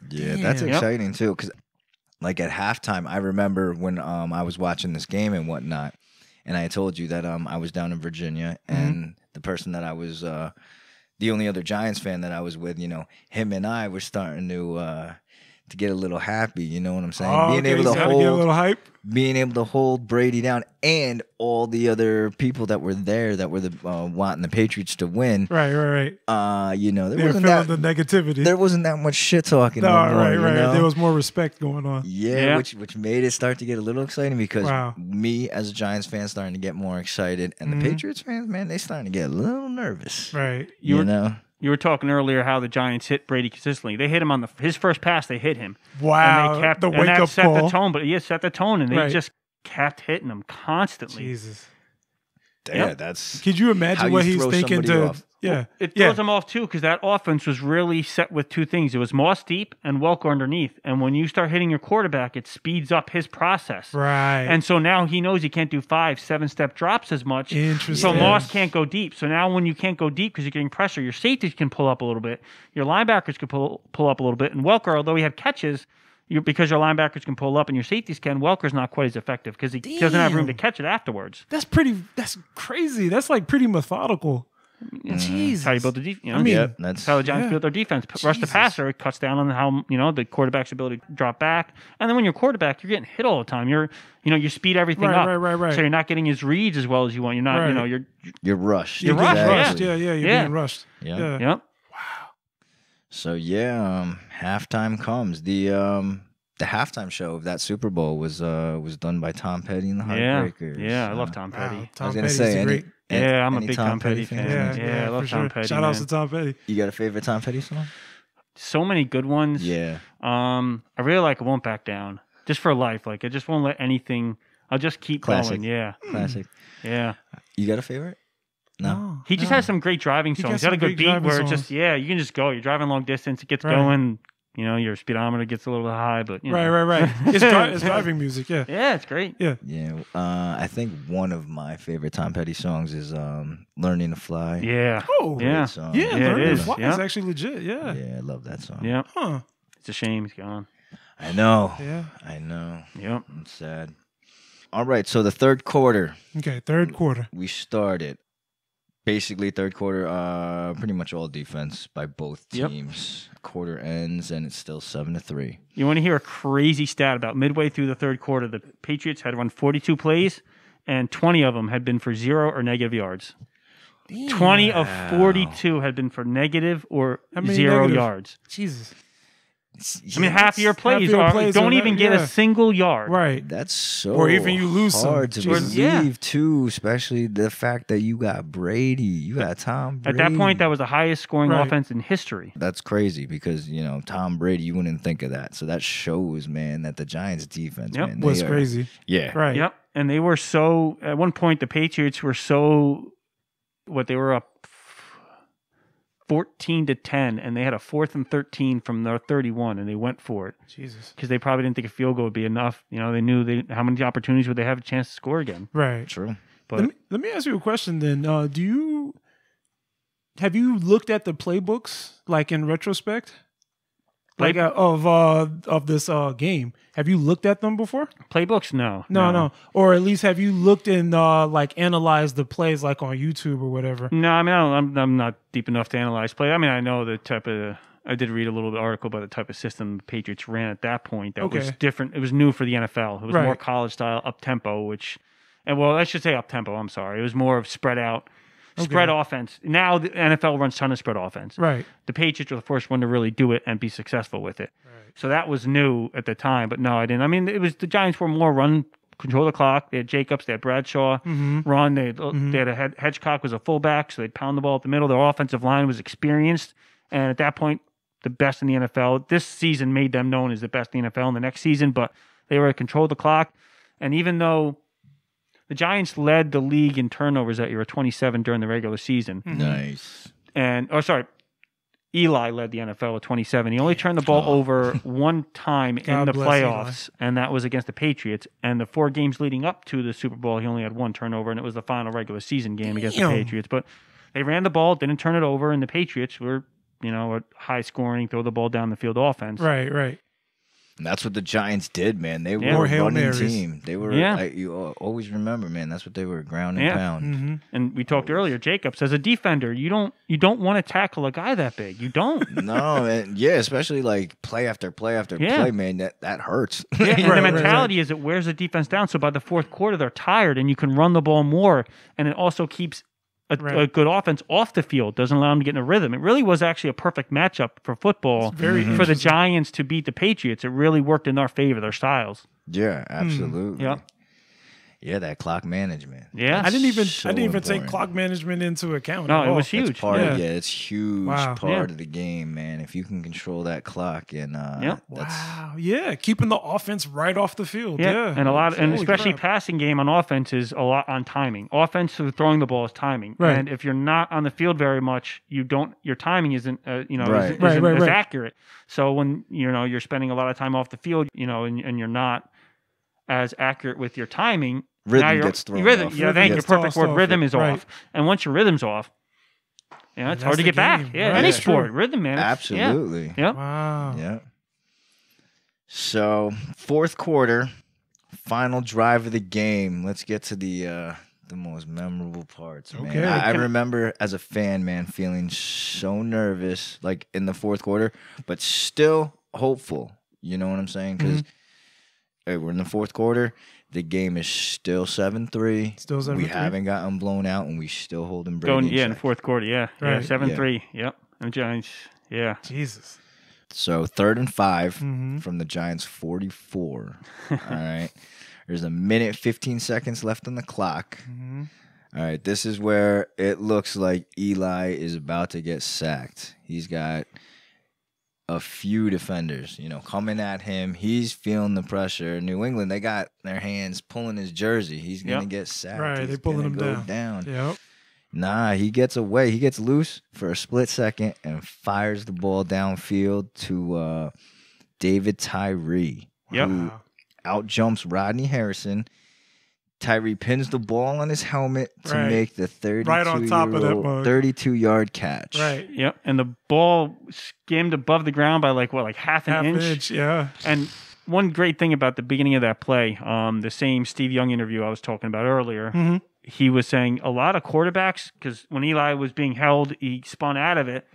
Yeah, that's exciting too. Because like at halftime, I remember when I was watching this game and whatnot, and I told you that I was down in Virginia, and the person that I was the only other Giants fan that I was with, him and I were starting to get a little happy. You know what I'm saying? Oh, okay, so get a little hype. Being able to hold Brady down, and all the other people that were there that were wanting the Patriots to win. Right. There They wasn't were feeling the negativity. There wasn't that much shit talking. No, no more, right. There was more respect going on. Yeah, which made it start to get a little exciting because Wow. me as a Giants fan starting to get more excited, and the Patriots fans, man, they starting to get a little nervous. Right. You were talking earlier how the Giants hit Brady consistently. They hit him on his first pass. They hit him. Wow. And they kept, the and wake that up set call. the tone. But set the tone, and they Right. just kept hitting him constantly. Jesus. Yeah, that's. Could you imagine what he's thinking to? Off. Yeah. It throws him off too because that offense was really set with two things. It was Moss deep and Welker underneath. And when you start hitting your quarterback, it speeds up his process. Right. And so now he knows he can't do 5-7 step drops as much. Interesting. So Moss can't go deep. So now when you can't go deep because you're getting pressure, your safeties can pull up a little bit. Your linebackers can pull up a little bit. And Welker, although he had catches, because your linebackers can pull up and your safeties can, Welker's not quite as effective because he doesn't have room to catch it afterwards. That's crazy. That's like pretty methodical. Jesus. That's how you build the defense. I mean, that's how the Giants build their defense. Rush the passer, it cuts down on how the quarterback's ability to drop back. And then when you're quarterback, you're getting hit all the time. You speed everything up. Right. So you're not getting his reads as well as you want. You're not. You're rushed. You're rushed. Exactly. Yeah. You're being rushed. Yeah. Yep. So halftime comes. The halftime show of that Super Bowl was done by Tom Petty and the Heartbreakers. Yeah, I love Tom Petty. Wow, I was Tom gonna Petty's say, great. I'm a big Tom Petty fan. Yeah, I love Tom Petty. Shout out to Tom Petty. You got a favorite Tom Petty song? So many good ones. Yeah. I really like "I Won't Back Down" just for life. Like I just won't let anything. I'll just keep going. Yeah. Classic. Yeah. You got a favorite? No. He just has some great driving songs. He's got a good beat where it's just you can just go. You're driving long distance. It gets going. Your speedometer gets a little bit high, but right. It's driving music. Yeah. Yeah, it's great. Yeah. Yeah. I think one of my favorite Tom Petty songs is "Learning to Fly." Yeah. Oh. Yeah. Song. Yeah. Learning to Fly Yeah. is actually legit. Yeah. Yeah, I love that song. Yeah. Huh. It's a shame he's gone. I know. Yeah. I know. Yep. It's sad. All right. So the third quarter. Okay. Third quarter. We started. Basically, third quarter, pretty much all defense by both teams. Yep. Quarter ends, and it's still 7-3. You want to hear a crazy stat about midway through the third quarter? The Patriots had run 42 plays, and 20 of them had been for 0 or negative yards. Damn. 20 of 42 had been for negative or 0 yards. Jesus. I mean, half your plays don't even get a single yard. Right. That's so or even you lose hard some. to believe, too, especially the fact that you got Brady. You got Tom Brady. At that point, that was the highest scoring offense in history. That's crazy because, Tom Brady, you wouldn't think of that. So that shows, man, that the Giants' defense, man, was crazy. Yeah. Right. Yep. And they were so, at one point, the Patriots were so, they were up 14-10, and they had a 4th and 13 from their 31, and they went for it. Jesus, because they probably didn't think a field goal would be enough. They knew how many opportunities would they have a chance to score again. Right. True. But let me ask you a question then. Have you looked at the playbooks like in retrospect? Like of this game, have you looked at them before? Playbooks, no. No. Or at least have you looked and analyzed the plays like on YouTube or whatever? No, I mean I'm not deep enough to analyze play. I mean I know the type of. I did read a little bit article about the type of system the Patriots ran at that point. That was different. It was new for the NFL. It was more college style, up tempo, I should say up tempo. I'm sorry. It was more of spread out. Spread offense. Now the NFL runs a ton of spread offense. Right. The Patriots were the first one to really do it and be successful with it. Right. So that was new at the time, but no, I didn't. I mean, it was the Giants were more run, control the clock. They had Jacobs, they had Bradshaw, run. They had a Hedgecock was a fullback, so they'd pound the ball at the middle. Their offensive line was experienced, and at that point, the best in the NFL. This season made them known as the best in the NFL in the next season, but they were control the clock. And even though the Giants led the league in turnovers that year at 27 during the regular season. Nice. Eli led the NFL at 27. He only turned the ball over one time in the playoffs, and that was against the Patriots. And the 4 games leading up to the Super Bowl, he only had 1 turnover, and it was the final regular season game against the Patriots. But they ran the ball, didn't turn it over, and the Patriots were, a high-scoring, throw the ball down the field offense. Right. And that's what the Giants did, man. They More were a Hail running Marys. team. They were, you always remember, man, that's what they were, ground and pound. Mm-hmm. And we talked earlier, Jacobs, as a defender, you don't want to tackle a guy that big. You don't. No, man. Yeah, especially like play after play after play, man. That hurts. Yeah, and the mentality is it wears the defense down. So by the fourth quarter, they're tired, and you can run the ball more, and it also keeps a good offense off the field. Doesn't allow them to get in a rhythm. It really was actually a perfect matchup for football for the Giants to beat the Patriots. It really worked in our favor, their styles. Yeah, absolutely. Yeah. Yeah, that clock management. Yeah, I didn't even take clock management into account. No, it was huge. It's huge part of the game, man. If you can control that clock and keeping the offense right off the field. Yeah, and especially passing game on offense is a lot on timing. Offense for throwing the ball is timing, and if you're not on the field very much, your timing isn't isn't as accurate. So when you're spending a lot of time off the field, and you're not as accurate with your timing. Rhythm gets thrown off. Yeah, thank you. Perfect word. Rhythm is off. And once your rhythm's off, it's hard to get back. Yeah, any sport. Rhythm, man. Absolutely. Yeah. Wow. Yeah. So, fourth quarter, final drive of the game. Let's get to the most memorable parts, man. Okay. I remember as a fan, man, feeling so nervous, like in the fourth quarter, but still hopeful. You know what I'm saying? Because we're in the fourth quarter. The game is still 7-3. Still 7-3. We haven't gotten blown out, and we still holding Brady. In the fourth quarter, yeah. Right. 7-3. Yep. And Giants, Jesus. So 3rd and 5 from the Giants 44. All right. There's a minute 15 seconds left on the clock. All right. This is where it looks like Eli is about to get sacked. He's got a few defenders, coming at him. He's feeling the pressure. New England, they got their hands pulling his jersey. He's going to get sacked. Right, they're pulling him down. Yep. Nah, he gets away. He gets loose for a split second and fires the ball downfield to David Tyree, who outjumps Rodney Harrison. Tyree pins the ball on his helmet to make the 32-yard catch. Right. Yep. And the ball skimmed above the ground by like half an inch. Yeah. And one great thing about the beginning of that play, the same Steve Young interview I was talking about earlier, he was saying a lot of quarterbacks, because when Eli was being held, he spun out of it.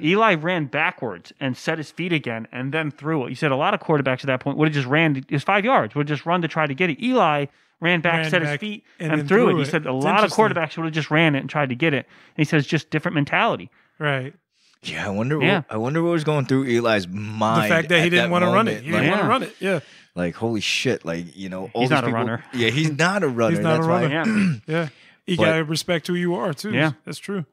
Eli ran backwards and set his feet again and then threw it. He said a lot of quarterbacks at that point would have just ran his 5 yards, would just run to try to get it. Eli ran back, set his feet, and threw it. He said a lot of quarterbacks would have just ran it and tried to get it. And he says just different mentality. Right. Yeah, I wonder what was going through Eli's mind. The fact that he didn't want to run it. He didn't want to run it. Yeah. Like, holy shit. Like, all he's not a runner. Yeah, he's not a runner. He's not a runner. Yeah. You got to respect who you are, too. Yeah. That's true.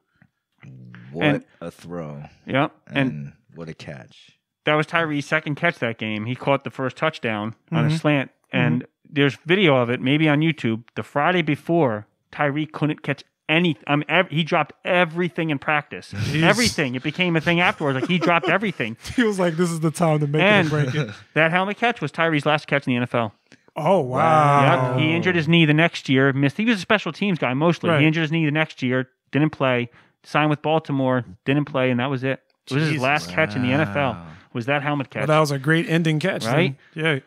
What a throw. Yeah. And what a catch. That was Tyree's second catch that game. He caught the first touchdown on a slant. And there's video of it, maybe on YouTube. The Friday before, Tyree couldn't catch anything. He dropped everything in practice. Jeez. Everything. It became a thing afterwards. Like, he dropped everything. He was like, this is the time to make it or break it. That helmet catch was Tyree's last catch in the NFL. Oh, wow. Yep. He injured his knee the next year. Missed. He was a special teams guy mostly. Right. He injured his knee the next year. Didn't play. Signed with Baltimore. Didn't play, and that was it. It was his last catch in the NFL. Was that helmet catch? Well, that was a great ending catch, right? Then.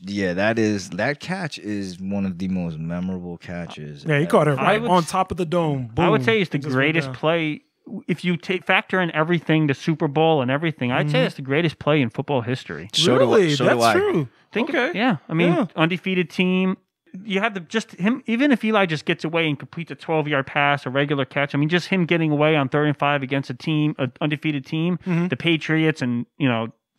Yeah. That catch is one of the most memorable catches. Yeah, he caught it right on top of the dome. Boom. I would say it's the greatest play. If you factor in everything, the Super Bowl and everything, I'd say it's the greatest play in football history. Really? That's true. Undefeated team. You have him, even if Eli just gets away and completes a 12-yard pass, a regular catch. I mean, just him getting away on 3rd and 5 against an undefeated team, the Patriots, and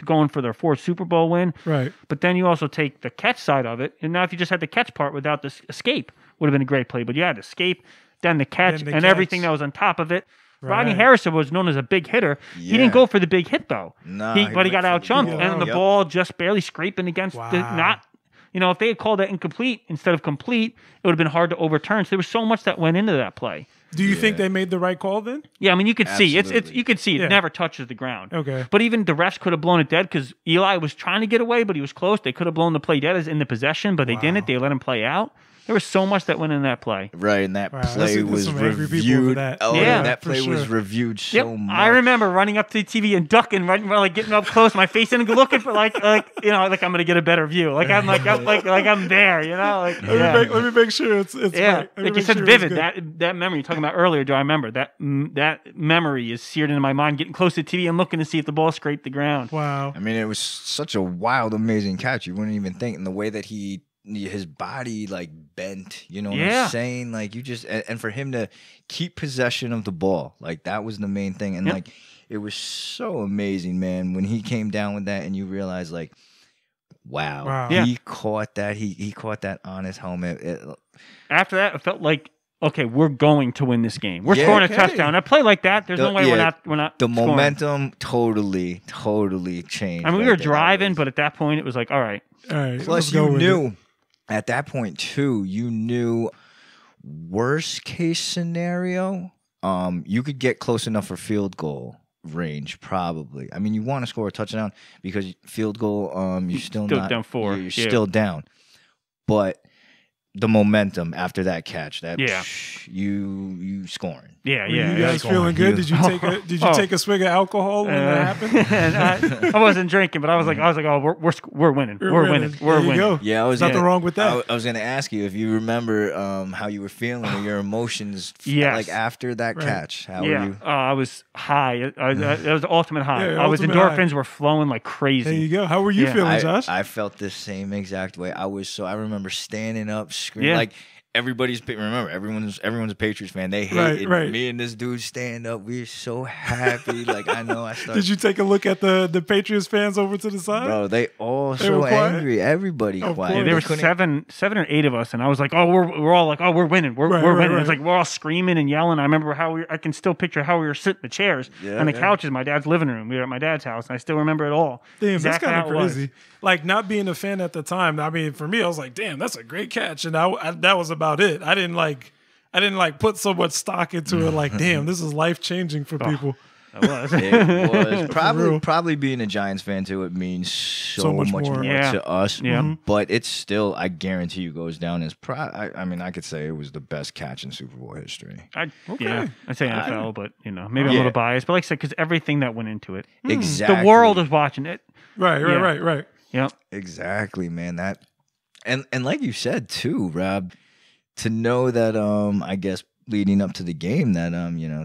going for their 4th Super Bowl win. Right. But then you also take the catch side of it, and now if you just had the catch part without the escape, would have been a great play. But you had escape, then the catch, everything that was on top of it. Right. Rodney Harrison was known as a big hitter. Yeah. He didn't go for the big hit though. No, but he got outjumped, and the ball just barely scraping against if they had called that incomplete instead of complete, it would have been hard to overturn. So there was so much that went into that play. Do you think they made the right call then? Yeah, I mean, you could see you could see it never touches the ground. Okay, but even the refs could have blown it dead because Eli was trying to get away, but he was close. They could have blown the play dead as in the possession, but they didn't. They let him play out. There was so much that went in that play. Right, and that play there's was some angry people over reviewed. that. Oh, Yeah, that play was sure. reviewed so much. I remember running up to the TV and ducking, right, like getting up close, my face and looking for like you know, like I'm gonna get a better view. Like I'm there, you know. Like Let me make sure it's right. Like you said, vivid. That memory you're talking about earlier. Do I remember that? That memory is seared into my mind. Getting close to the TV and looking to see if the ball scraped the ground. Wow. I mean, it was such a wild, amazing catch. You wouldn't even think, and the way that his body like bent, you know what I'm saying? Like you just, and for him to keep possession of the ball, like that was the main thing. And like, it was so amazing, man, when he came down with that and you realize like, wow. He caught that. He caught that on his helmet. After that, it felt like, okay, we're going to win this game. We're scoring a touchdown. A play like that, there's no way we're not the scoring. Momentum totally changed. I mean, we were driving, but at that point it was like, all right. Plus you knew at that point too, you knew worst case scenario, you could get close enough for field goal range probably. I mean, you want to score a touchdown because field goal, you're still not down 4. You're still down. But the momentum after that catch, that you scoring. Were you guys feeling good? Did you take a swig of alcohol when that happened? And I wasn't drinking, but I was like, oh, we're winning. We're winning. We're winning. Go. Yeah, nothing wrong with that. I was going to ask you if you remember how you were feeling or your emotions like after that catch. How were you? I was high. It was the ultimate high. Endorphins were flowing like crazy. There you go. How were you feeling, Josh? I felt the same exact way. I remember standing up, screaming like everyone's a Patriots fan. They hated me and this dude stand up. We were so happy. Like I know I started. Did you take a look at the Patriots fans over to the side? Bro, they all so angry. Everybody quiet. Yeah, there were 7 or 8 of us, and I was like, oh, we're all like, oh, we're winning. We're winning. It's like we're all screaming and yelling. I remember I can still picture how we were sitting in the chairs and the couches in my dad's living room. We were at my dad's house, and I still remember it all. Damn, that's kind of crazy. Like not being a fan at the time. I mean, for me, I was like, damn, that's a great catch, and that was about it. I didn't put so much stock into it. Like, damn, this is life changing for people. It was probably being a Giants fan too. It means so much more to us. Yeah. But it's still, I guarantee you, goes down as I mean, I could say it was the best catch in Super Bowl history. Yeah, I'd say NFL, but maybe I'm a little biased. But like I said, because everything that went into it, exactly, the world is watching it. Right. Yeah, exactly, man. That and like you said too, Rob, to know that I guess leading up to the game that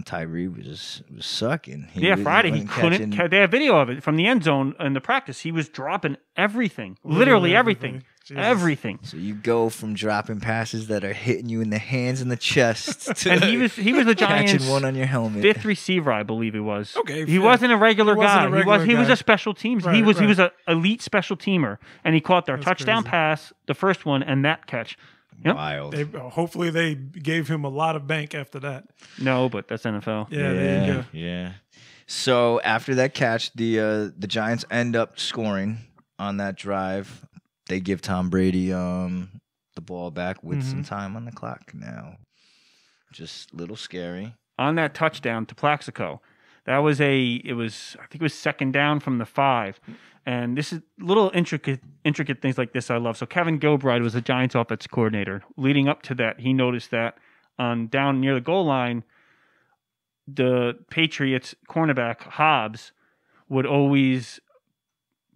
Tyree was sucking. Friday he couldn't. They have video of it from the end zone in the practice. He was dropping everything, literally everything. Everything. So you go from dropping passes that are hitting you in the hands and the chest to and he was the Giants' catching one on your helmet. 5th receiver, I believe he was. Okay, he wasn't a regular guy. He was a special teams. He was an elite special teamer, and he caught their touchdown pass, the first one, and that catch. Yep. Wild. Hopefully they gave him a lot of bank after that. No, but that's NFL. Yeah, there you go. Yeah. So after that catch, the Giants end up scoring on that drive. They give Tom Brady the ball back with some time on the clock now. Just a little scary. On that touchdown to Plaxico, I think it was second down from the 5. And this is little intricate things like this I love. So Kevin Gilbride was the Giants offense coordinator. Leading up to that, he noticed that down near the goal line, the Patriots cornerback Hobbs would always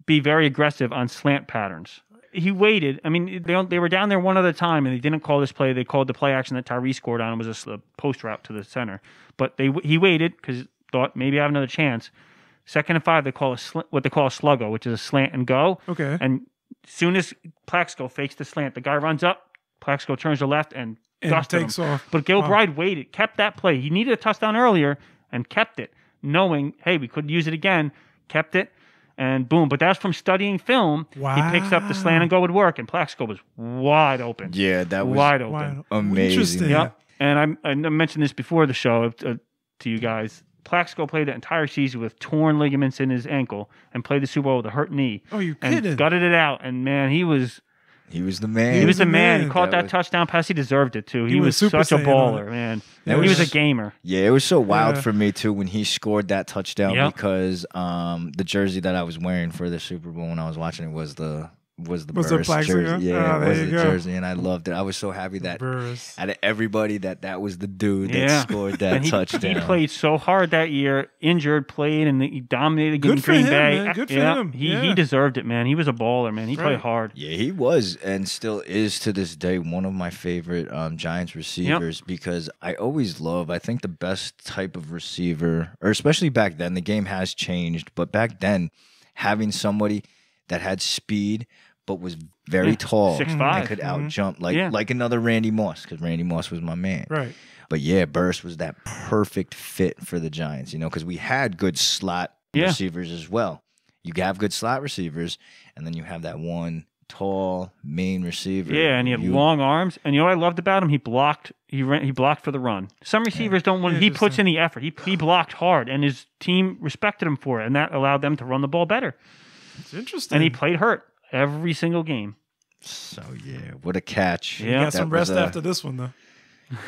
be very aggressive on slant patterns. He waited. I mean, they were down there one other time, and they didn't call this play. They called the play action that Tyree scored on. It was a post route to the center. But he waited because thought maybe I have another chance. 2nd and 5, they call what they call a sluggo, which is a slant and go. Okay. And as soon as Plaxico fakes the slant, the guy runs up, Plaxico turns to the left and takes him off. But Gilbride waited, kept that play. He needed a touchdown earlier and kept it, knowing, hey, we could use it again, kept it, and boom. But that's from studying film. Wow. He picks up the slant and go would work, and Plaxico was wide open. Yeah, that was wide open. Amazing. Interesting. Yep. And I mentioned this before the show to you guys. Plaxico played the entire season with torn ligaments in his ankle and played the Super Bowl with a hurt knee. Oh, you kidding? And gutted it out. And, man, he was the man. He was the man. He caught that touchdown pass. He deserved it, too. He was such a baller, man. He was a gamer. Yeah, it was so wild for me, too, when he scored that touchdown because the jersey that I was wearing for the Super Bowl when I was watching it was the was the Was the Burris Plaxico? jersey. Yeah, Oh, it was there you the go. jersey, and I loved it. I was so happy that Burris. out of everybody that was the dude that Yeah. scored that And he touchdown. played so hard that year, injured, played, and he dominated Good in for Green him, Bay. man. Good for Yeah, him. He Yeah. deserved it, man. He was a baller, man. He played Right. hard. Yeah, he was and still is to this day one of my favorite Giants receivers because I think the best type of receiver, or especially back then, the game has changed, but back then, having somebody that had speed but was very tall 6'5". and could out jump like another Randy Moss, because Randy Moss was my man. Right. But yeah, Burris was that perfect fit for the Giants, because we had good slot receivers as well. You have good slot receivers, and then you have that one tall main receiver. Yeah, and he had long arms. And you know what I loved about him? He blocked. He blocked for the run. Some receivers don't want. He puts in the effort. He blocked hard, and his team respected him for it, and that allowed them to run the ball better. It's interesting. And he played hurt every single game. So yeah, what a catch! He got some rest after this one though.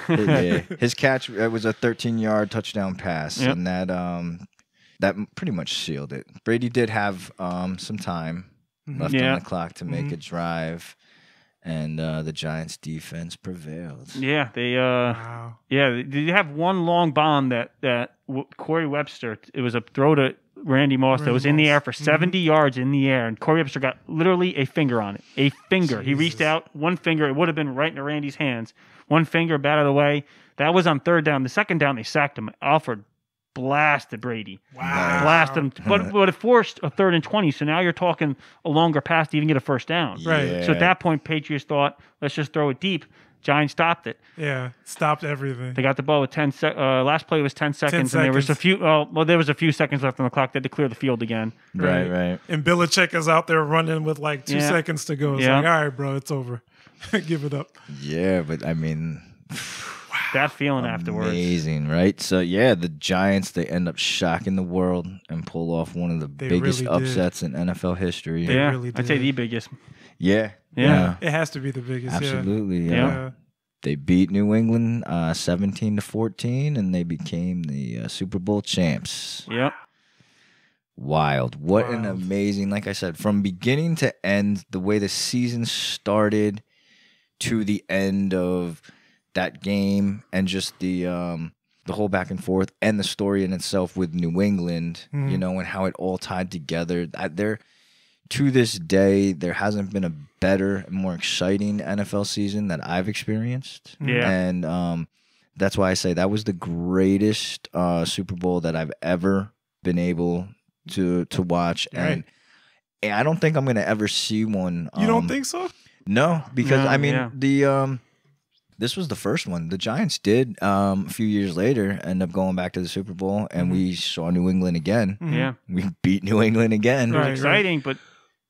Yeah, his catch was a 13-yard touchdown pass, and that pretty much sealed it. Brady did have some time left on the clock to make a drive, and the Giants' defense prevailed. Yeah, they Wow. yeah, they have one long bomb that Corey Webster. It was a throw to Randy Moss that was in the air for 70 yards in the air, and Corey Webster got literally a finger on it. A finger. Jesus. He reached out one finger. It would have been right into Randy's hands. One finger batted away. That was on third down. The second down, they sacked him. Alford blasted Brady. Wow. Blasted him. But it forced a 3rd and 20. So now you're talking a longer pass to even get a first down. Right. Yeah. So at that point, Patriots thought, let's just throw it deep. Giants stopped it. Yeah. Stopped everything. They got the ball with 10 last play was 10 seconds, and there was a few there was a few seconds left on the clock. They had to clear the field again. Right. And Belichick is out there running with like 2 seconds to go. It's like, all right, bro, it's over. Give it up. Yeah, but I mean, That feeling afterwards. amazing, right? So yeah, the Giants, they end up shocking the world and pull off one of the biggest really did. upsets in NFL history. Yeah, really I'd say did. the biggest. Yeah. Yeah. It has to be the biggest. Absolutely. Yeah. They beat New England 17-14, and they became the Super Bowl champs. Yep. Wild. What an amazing, like I said, from beginning to end, the way the season started to the end of that game, and just the whole back and forth, and the story in itself with New England, and how it all tied together. To this day, there hasn't been a better and more exciting NFL season that I've experienced. Yeah. And that's why I say that was the greatest Super Bowl that I've ever been able to watch. Right. And I don't think I'm going to ever see one. You don't think so? No, because No, I mean, yeah. this was the first one. The Giants did a few years later end up going back to the Super Bowl, and we saw New England again. Yeah. We beat New England again. It was Right, exciting, but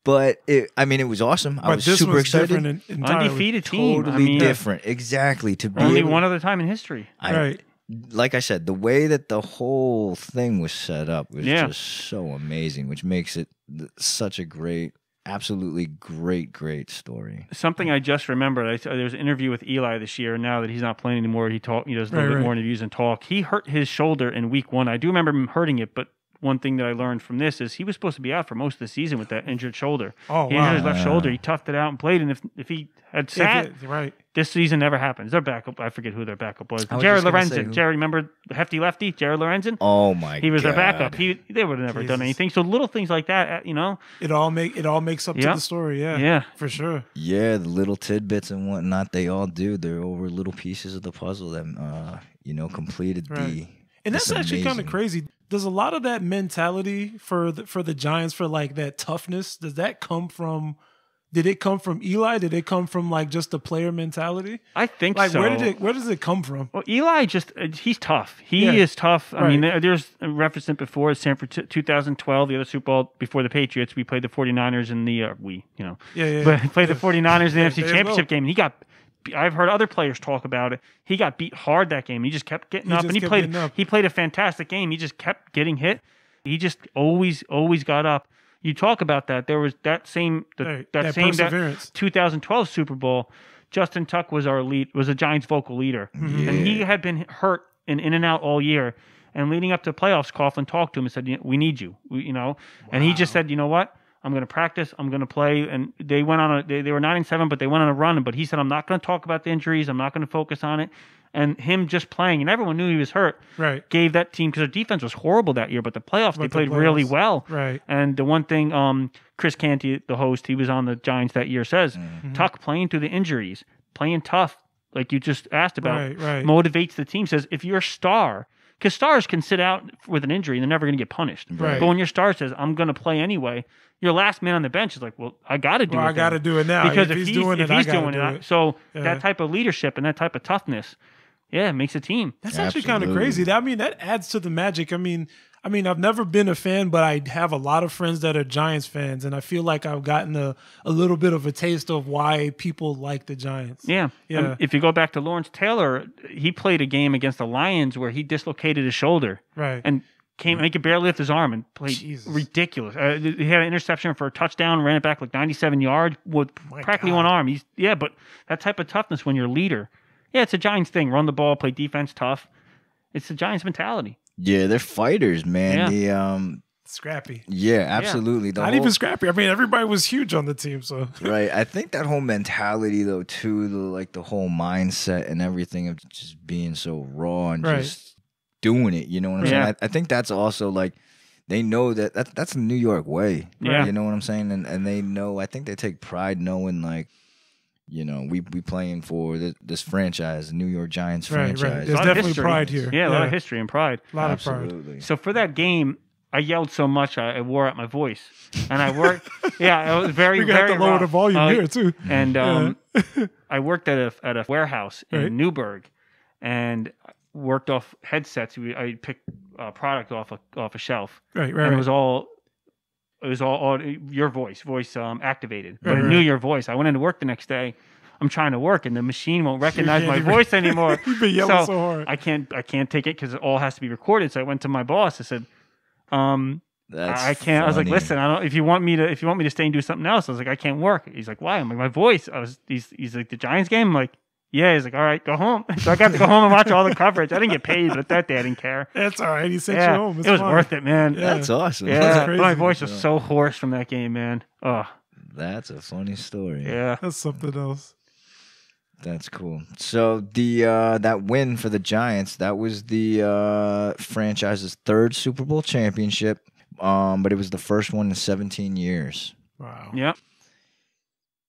But it was awesome. I But was this super was excited. different entirely. undefeated team. Totally I mean, different. Exactly. To be only able- one other time in history. Right. Like I said, the way that the whole thing was set up was Yeah. just so amazing, which makes it such a great, absolutely great story. Something I just remembered. There was an interview with Eli this year. Now that he's not playing anymore, he does a little bit more interviews and talk. He hurt his shoulder in week 1. I do remember him hurting it, but one thing that I learned from this is he was supposed to be out for most of the season with that injured shoulder. Oh, He wow. injured his left shoulder. He toughed it out and played. And if he had sat, Right. this season never happens. Their backup, I forget who their backup was. I was Jared just gonna say Lorenzen. who. Jerry, remember the hefty lefty? Jared Lorenzen? Oh my god. He was their backup. They would have never done Jesus. anything. So little things like that, It all makes up to Yeah. the story. Yeah. Yeah. For sure. Yeah, the little tidbits and whatnot, they all do. They're over little pieces of the puzzle that completed Right. And that's actually kind of crazy. Does a lot of that mentality for the Giants, for like that toughness, did it come from Eli? Did it come from like just the player mentality? I think Like so. where does it come from? Well, Eli he's tough. He is tough. I mean, there's a reference it before San Francisco 2012, the other Super Bowl before the Patriots. We played the 49ers in the but played the 49ers in the NFC Championship game. And I've heard other players talk about it. He got beat hard that game. He just kept getting up, and he played a fantastic game. He just kept getting hit. He just always got up. You talk about that. There was that same perseverance. 2012 Super Bowl. Justin Tuck was a Giants vocal leader, and he had been hurt and in and out all year. And leading up to the playoffs, Coughlin talked to him and said, "We need you," and he just said, "You know what? I'm going to practice. I'm going to play. And they went on they were 9-7, but they went on a run. But he said, I'm not going to talk about the injuries. I'm not going to focus on it. And him just playing, and everyone knew he was hurt, gave that team, because their defense was horrible that year, but the playoffs, they played really well. Right. And the one thing, Chris Canty, the host, he was on the Giants that year, says, Tuck playing through the injuries, playing tough, like you just asked about, motivates the team. Says, if you're a star, because stars can sit out with an injury and they're never going to get punished. Right. But when your star says, I'm going to play anyway, your last man on the bench is like, well, I got to do it. I got to do it now. Because if he's doing it, I got to do it. So that type of leadership and that type of toughness, it makes a team. That's actually kind of crazy. I mean, that adds to the magic. I mean, I've never been a fan, but I have a lot of friends that are Giants fans, and I feel like I've gotten a little bit of a taste of why people like the Giants. Yeah. If you go back to Lawrence Taylor, he played a game against the Lions where he dislocated his shoulder. Right. And he could barely lift his arm and played ridiculous. He had an interception for a touchdown, ran it back like 97 yards with practically one arm. But that type of toughness when you're a leader. Yeah, it's a Giants thing. Run the ball, play defense, tough. It's the Giants mentality. Yeah, they're fighters, man. Yeah. Scrappy. Yeah, absolutely. Not even scrappy. I mean, everybody was huge on the team, so right. I think that whole mentality, though, too, the whole mindset and everything of just being so raw and just doing it. You know what I'm saying? I think that's also like they know that's the New York way. Yeah. You know what I'm saying? And they know. I think they take pride knowing like. You know, we playing for this franchise, New York Giants franchise. Right. There's definitely pride here. Yeah, a lot of history and pride. A lot of pride. So for that game, I yelled so much I wore out my voice, and I worked. It was very. We got to lower the volume here too. And I worked at a warehouse in Newburgh, and worked off headsets. I picked product off a shelf. Right. And it was all your voice activated. But it knew your voice. I went into work the next day. I'm trying to work, and the machine won't recognize my voice anymore. You've been yelling so hard. I can't take it because it all has to be recorded. So I went to my boss. I said, I can't. Funny. I was like, listen, I don't. If you want me to stay and do something else, I was like, I can't work. He's like, why? I'm like, my voice. He's like, the Giants game. I'm like, yeah. He's like, all right, go home. So I got to go home and watch all the coverage. I didn't get paid, but that day I didn't care. That's all right. He sent you home. It was worth it, man. Yeah. That's awesome. Yeah, that's crazy. My voice was so hoarse from that game, man. Oh, that's a funny story. Yeah, that's something else. That's cool. So the that win for the Giants, that was the franchise's third Super Bowl championship, but it was the first one in 17 years. Wow. Yep.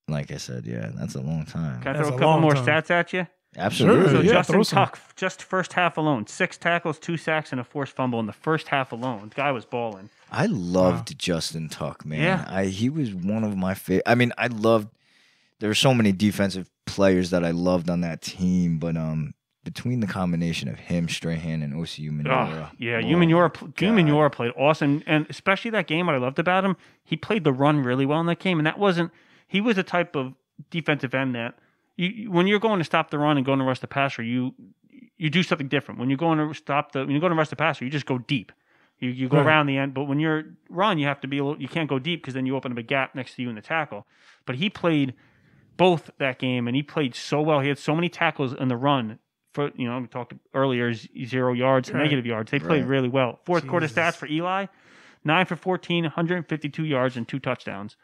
Like I said, yeah, that's a long time. Can I throw a couple more stats at you? Absolutely. So Justin Tuck, just first half alone, 6 tackles, 2 sacks, and a forced fumble in the first half alone. The guy was balling. I loved Justin Tuck, man. Yeah. He was one of my favorite. I mean, there were so many defensive players that I loved on that team, but between the combination of him, Strahan, and Osi Umenyiora. Umenyiora played awesome, and especially that game. What I loved about him, he played the run really well in that game, and he was a type of defensive end that when you're going to stop the run and going to rush the passer, you do something different. When you're going to rush the passer, you just go deep. You go around the end, but when you're run, you have to you can't go deep because then you open up a gap next to you in the tackle. But he played both that game, and he played so well. He had so many tackles in the run. We talked earlier, 0 yards, negative yards. They played really well. Fourth quarter stats for Eli: 9 for 14, 152 yards, and 2 touchdowns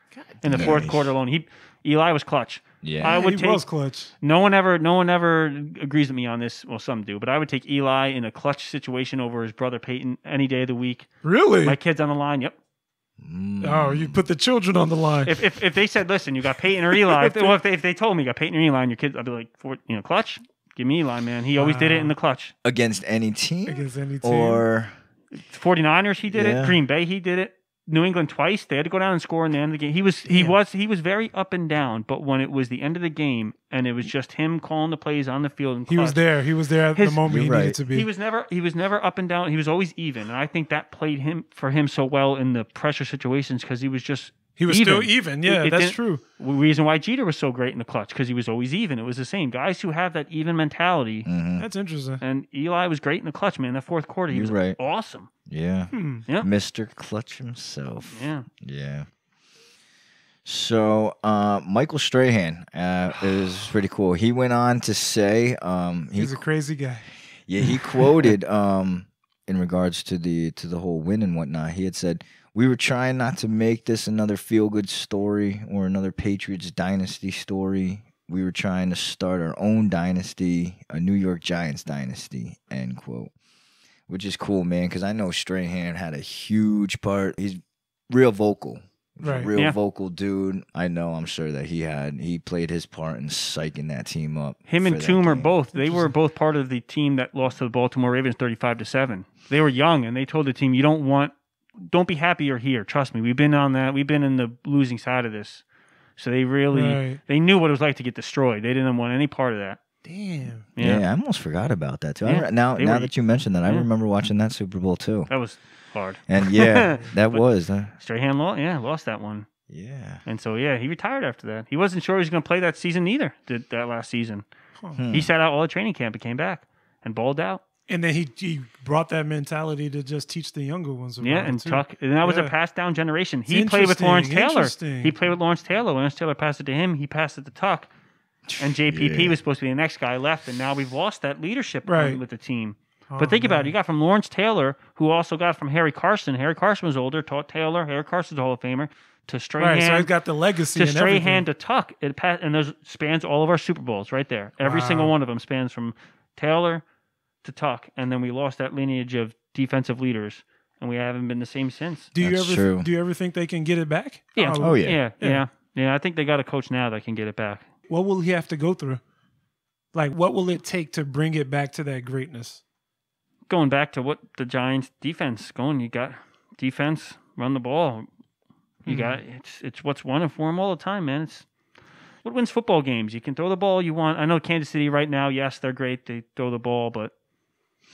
in the fourth quarter alone. Eli was clutch. Yeah, he was clutch. No one ever agrees with me on this. Well, some do, but I would take Eli in a clutch situation over his brother Peyton any day of the week. Really? My kid's on the line. Yep. Oh, you put the children on the line. If they said, listen, you got Peyton or Eli, if they told me you got Peyton or Eli and your kids, I'd be like, clutch? Give me Eli, man. He always did it in the clutch. Against any team? Against any team. Or 49ers, he did it. Green Bay, he did it. New England twice. They had to go down and score in the end of the game. He was very up and down, but when it was the end of the game and it was just him calling the plays on the field and clutch, he was there at the moment he needed to be. He was never up and down. He was always even, and I think that played for him so well in the pressure situations because he was still even. Yeah, that's true. The reason why Jeter was so great in the clutch because he was always even. It was the same guys who have that even mentality. Mm-hmm. That's interesting. And Eli was great in the clutch, man. That fourth quarter, he was awesome. Yeah. Yeah. Mr. Clutch himself. Yeah. Yeah. So Michael Strahan is pretty cool. He went on to say he's a crazy guy. Yeah, he quoted in regards to the whole win and whatnot. He had said, we were trying not to make this another feel-good story or another Patriots dynasty story. We were trying to start our own dynasty, a New York Giants dynasty, end quote. Which is cool, man, because I know Strahan had a huge part. He's real vocal. Right. Real vocal dude. I'm sure that he played his part in psyching that team up. Him and Toomer both. They were both part of the team that lost to the Baltimore Ravens 35-7. They were young, and they told the team, don't be happy you're here. Trust me, we've been on that. We've been in the losing side of this. So they really, they knew what it was like to get destroyed. They didn't want any part of that. Damn. Yeah, I almost forgot about that too. Yeah, now that you mentioned that, I remember watching that Super Bowl too. That was hard. And yeah, that was. Strahan lost that one. Yeah. And so, he retired after that. He wasn't sure he was going to play that season either, that last season. He sat out all the training camp and came back and balled out. And then he brought that mentality to just teach the younger ones about and it too. Tuck. And that was a passed down generation. He played with Lawrence Taylor. Lawrence Taylor passed it to him. He passed it to Tuck. And JPP was supposed to be the next guy left, and now we've lost that leadership with the team. But think about it. You got from Lawrence Taylor, who also got from Harry Carson. Harry Carson was older, taught Taylor. Harry Carson's a Hall of Famer. To Strahan. Right, so he's got the legacy to and Strahan everything. to Tuck. And those spans all of our Super Bowls right there. Every single one of them spans from Taylor to Tuck. And then we lost that lineage of defensive leaders. And we haven't been the same since. Do you ever think they can get it back? Yeah. Oh, yeah. Yeah, I think they got a coach now that can get it back. What will he have to go through? Like, what will it take to bring it back to that greatness? Going back to what the Giants defense going, you got defense, run the ball. You got it's what's won it for them all the time, man. It's what wins football games. You can throw the ball you want. I know Kansas City right now, yes, they're great. They throw the ball, but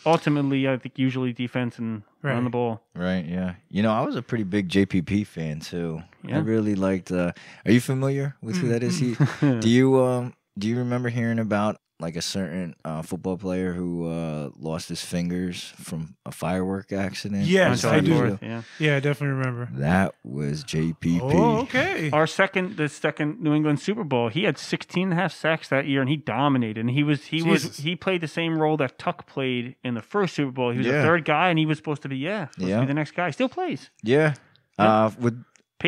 ultimately, I think usually defense and run the ball. Right, yeah. I was a pretty big JPP fan too. Yeah. I really liked. Are you familiar with who that is? Do you remember hearing about like a certain football player who lost his fingers from a firework accident? Yes, I do. Yeah, I definitely remember. That was JPP. Oh, okay. The second New England Super Bowl, he had 16.5 sacks that year, and he dominated. And he played the same role that Tuck played in the first Super Bowl. He was the third guy, and he was supposed to be the next guy. Still plays. Yeah.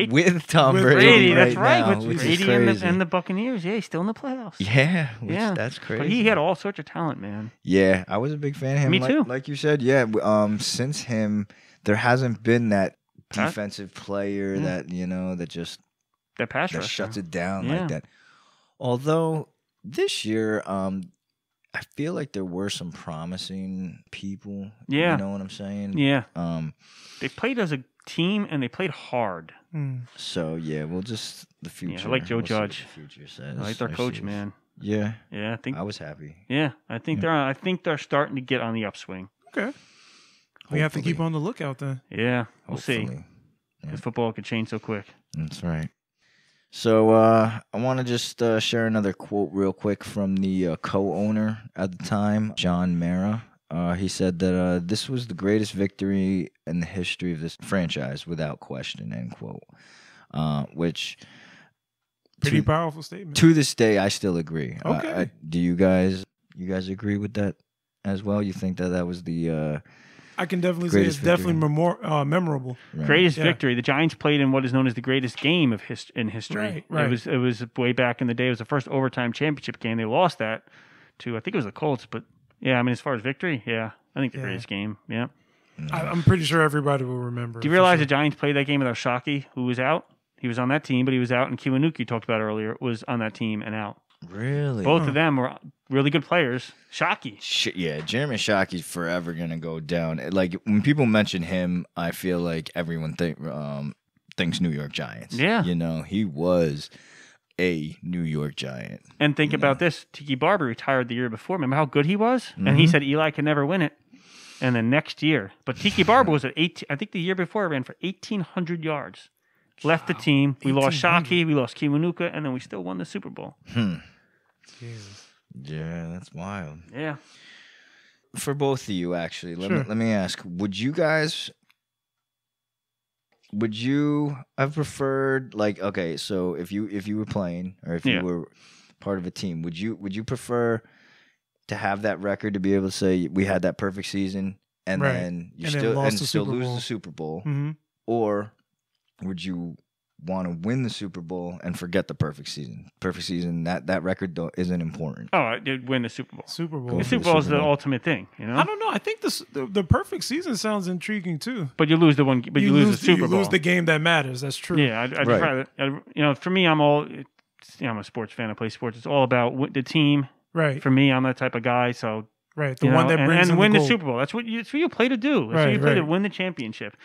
With Tom Brady, that's right. Now, with Brady and the Buccaneers, he's still in the playoffs. Yeah, that's crazy. But he had all sorts of talent, man. Yeah, I was a big fan of him. Me too. Like you said, since him, there hasn't been that defensive player that that pass that rush shuts it down like that. Although this year, I feel like there were some promising people. Yeah, you know what I'm saying? Yeah. They played as a team and they played hard. So we'll just the future. Yeah, I like Joe Judge. The future says. I like their coach, man. Yeah. I think I was happy. Yeah, I think they're starting to get on the upswing. Okay. We have to keep on the lookout then. Yeah, we'll see. Because football could change so quick. That's right. So I want to just share another quote real quick from the co-owner at the time, John Mara. He said that this was the greatest victory in the history of this franchise, without question, end quote. Which pretty powerful statement. To this day, I still agree. Okay. Do you guys agree with that as well? You think that was the I can definitely say it's definitely memorable. Right. Greatest victory. The Giants played in what is known as the greatest game of in history. Right. It was way back in the day. It was the first overtime championship game. They lost that to, I think it was the Colts, but yeah, I mean, as far as victory, I think the greatest game, yeah. I'm pretty sure everybody will remember. Do you realize the Giants played that game without Shockey, who was out? He was on that team, but he was out, and Kiwanuka, talked about earlier, was on that team and out. Really? Both of them were really good players. Shockey. Jeremy Shockey's forever going to go down. Like, when people mention him, I feel like everyone thinks New York Giants. Yeah. He was a New York Giant. And think about this. Tiki Barber retired the year before. Remember how good he was? Mm-hmm. And he said Eli could never win it. And then next year. But Tiki Barber was at 18. I think the year before ran for 1,800 yards. Left the team. We lost Shockey. We lost Kiwanuka. And then we still won the Super Bowl. Jesus. Yeah, that's wild. Yeah. For both of you, actually, let me ask: Would you have preferred, like, okay, so if you were playing or if you were part of a team, would you prefer to have that record to be able to say we had that perfect season and then you still lose the Super Bowl, or would you want to win the Super Bowl and forget the perfect season? Perfect season, that record isn't important. Oh, I did win the Super Bowl. Super Bowl. Go The for Super the Bowl is Super the Bowl. ultimate thing, you know. I don't know. I think the perfect season sounds intriguing too. But you lose the one. But you lose the Super Bowl. You lose the game that matters. That's true. Yeah, I'd Right. rather. For me, I'm a sports fan. I play sports. It's all about the team. Right. For me, I'm that type of guy. So Right. The one that brings and in win the the gold. Super Bowl. That's what you play to do. That's what you play to win the championship.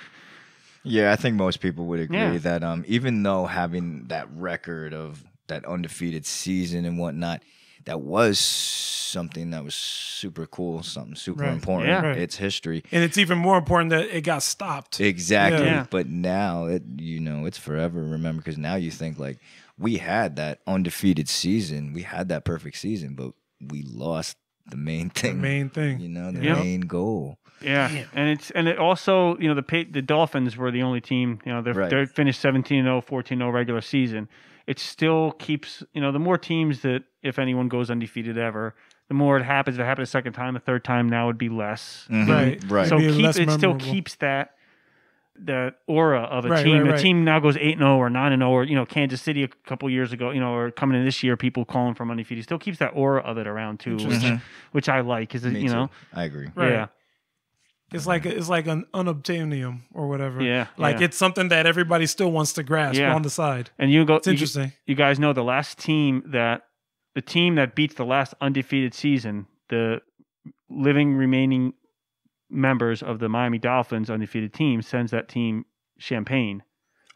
Yeah, I think most people would agree Yeah. that even though having that record of that undefeated season and whatnot, that was something that was super cool, something super Right. important. Yeah. Right. It's history. And it's even more important that it got stopped. Exactly. Yeah. But now it's forever. Remember, because now you think like we had that undefeated season, we had that perfect season, but we lost the main The thing. main thing. The Yeah. main goal. Yeah, and it also the Dolphins were the only team they finished 17-0, 14-0 regular season. It still keeps the more teams that if anyone goes undefeated ever, the more it happens. If it happens a second time, a third time now would be less. Mhm. Right. Right. So It'd be less it still memorable. keeps that aura of a Right, team. right, A right. team now goes 8-0 or 9-0 or Kansas City a couple years ago, or coming in this year, people calling from undefeated. Still keeps that aura of it around too, Interesting. which I like. Is Me too. I agree. Right. yeah. It's like an unobtainium or whatever. Yeah, Like yeah. it's something that everybody still wants to grasp Yeah. on the side. And you go. It's interesting. You guys know the team that beats the last undefeated season, the remaining members of the Miami Dolphins undefeated team sends that team champagne.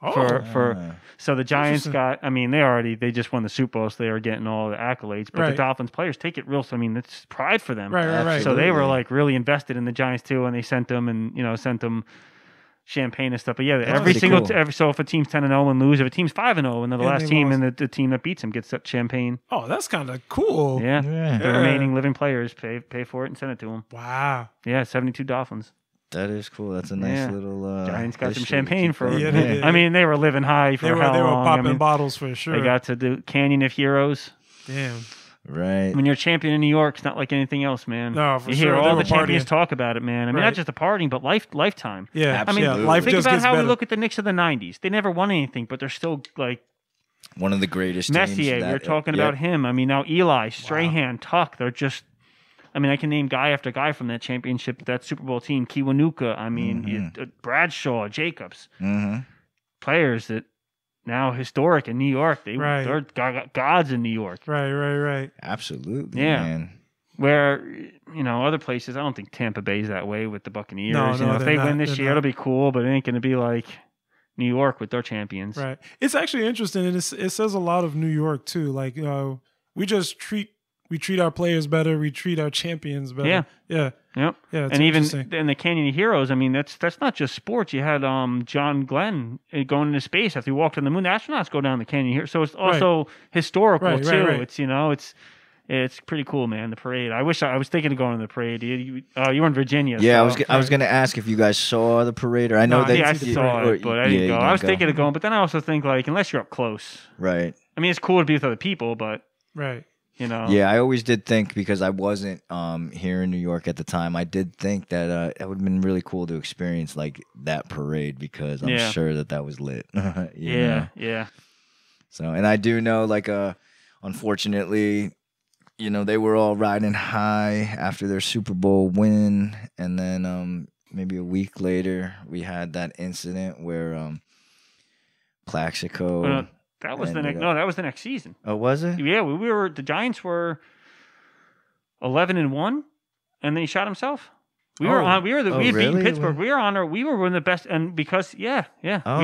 So the Giants Interesting. they just won the Super Bowl, so they are getting all the accolades. But the Right. Dolphins players take it real. So it's pride for them. Right. So they were Absolutely. like really invested in the Giants too, and they sent them champagne and stuff. But yeah, every pretty single cool. so if a team's 10-0 and lose, if a team's 5-0 and they're the And last they team, lost. and the team that beats them gets that champagne. Oh, that's kind of cool. Yeah. Yeah. The remaining living players pay for it and send it to them. Wow. Yeah, 72 Dolphins. That is cool. That's a nice Yeah. little Giants got some history to champagne keep for. going. Yeah, they did. I mean, they were living high for They were how long? popping bottles for sure. They got to do Canyon of Heroes. Damn. Right. When you're a champion in New York, it's not like anything else, man. No, for you sure. hear They all were the champions partying. talk about it, man. I mean, Right. not just the partying, but lifetime. Yeah. Absolutely. Yeah. Life Think just about gets how better. we look at the Knicks of the '90s. They never won anything, but they're still like One of the greatest Messier. teams. We were talking about him. I mean, now Eli, Strahan, Tuck. They're just. I mean, I can name guy after guy from that championship, that Super Bowl team. Kiwanuka. I mean, Bradshaw, Jacobs. Mm-hmm. Players that now historic in New York. Right. They're gods in New York. Right. Absolutely, Yeah. man. Where other places, I don't think Tampa Bay's that way with the Buccaneers. No, if they they're win not. this They're year, not. it'll be cool, but it ain't going to be like New York with their champions. Right. It's actually interesting, and it says a lot of New York too. Like we just treat our players better. We treat our champions better. Yeah. Yeah. Yep. Yeah. It's And even interesting. in the Canyon of Heroes, I mean, that's not just sports. You had John Glenn going into space after he walked on the moon. The astronauts go down the Canyon here, so it's also historical Right, too. right. It's pretty cool, man. The parade. I was thinking of going to the parade. You were in Virginia. Yeah, so. I was gonna ask if you guys saw the parade, or I know No, that Yeah, I see the saw or- it, but I yeah, didn't you go. I didn't was thinking of going, but then I also think like unless you're up close. Right. I mean, it's cool to be with other people, but Right. Yeah, I always did think, because I wasn't here in New York at the time, I did think that it would have been really cool to experience like that parade, because I'm sure that was lit. You know? Yeah. So, and I do know, like, unfortunately, they were all riding high after their Super Bowl win, and then maybe a week later we had that incident where Plaxico. That was ended up- that was the next season. Oh, was it? Yeah, the Giants were 11-1, and then he shot himself. We had beaten really? Pittsburgh. We were one of the best, and because Oh, we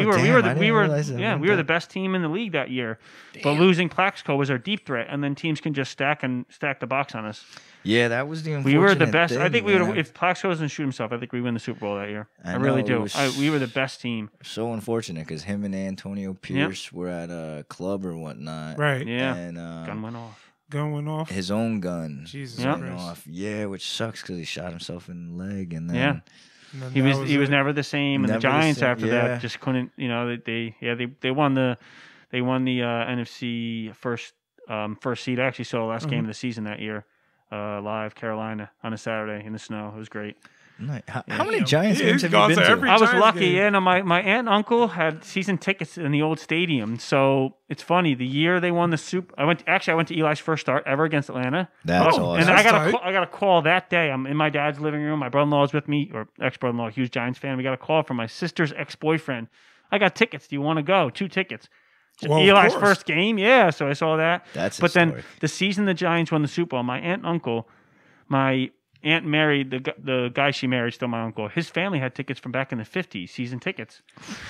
were damn, I didn't realize that. we were the best team in the league that year. But losing Plaxico was our deep threat, and then teams can just stack the box on us. Yeah, that was the We unfortunate were the best. thing, I think we would. man. If Plaxico doesn't shoot himself, I think we win the Super Bowl that year. I know, really it do. was- We were the best team. So unfortunate, because him and Antonio Pierce were at a club or whatnot. Right. Yeah, And gun went off. Gun went off. his own gun Jesus Yeah. went Christ. off. Yeah, which sucks because he shot himself in the leg, and then Yeah. And then He that was it. never the same, and Never the the Giants same, after yeah. that just couldn't. They won the NFC first seed. I actually saw the last game of the season that year. live Carolina on a Saturday in the snow. It was great. Nice. How many Giants games have you been to? I was lucky. Yeah, no, my aunt and uncle had season tickets in the old stadium. So it's funny. The year they won the Super, I went to Eli's first start ever against Atlanta. That's awesome. And I got a call that day. I'm in my dad's living room. My brother-in-law's with me, or ex-brother-in-law, huge Giants fan. We got a call from my sister's ex-boyfriend. I got tickets. Do you want to go? 2 tickets. Well, Eli's first game. Yeah, so I saw that. But then the season the Giants won the Super Bowl, my aunt and uncle, my aunt married the guy she married, still my uncle. His family had tickets from back in the 50s, season tickets.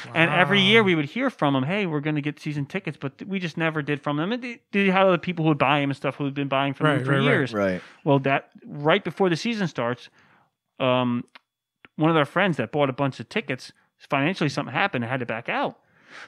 Wow. And every year we would hear from them, hey, we're going to get season tickets, but we just never did from them. And they had other people who would buy them and stuff who had been buying from them for years. Right. Well, that right before the season starts, one of their friends that bought a bunch of tickets, financially something happened and had to back out.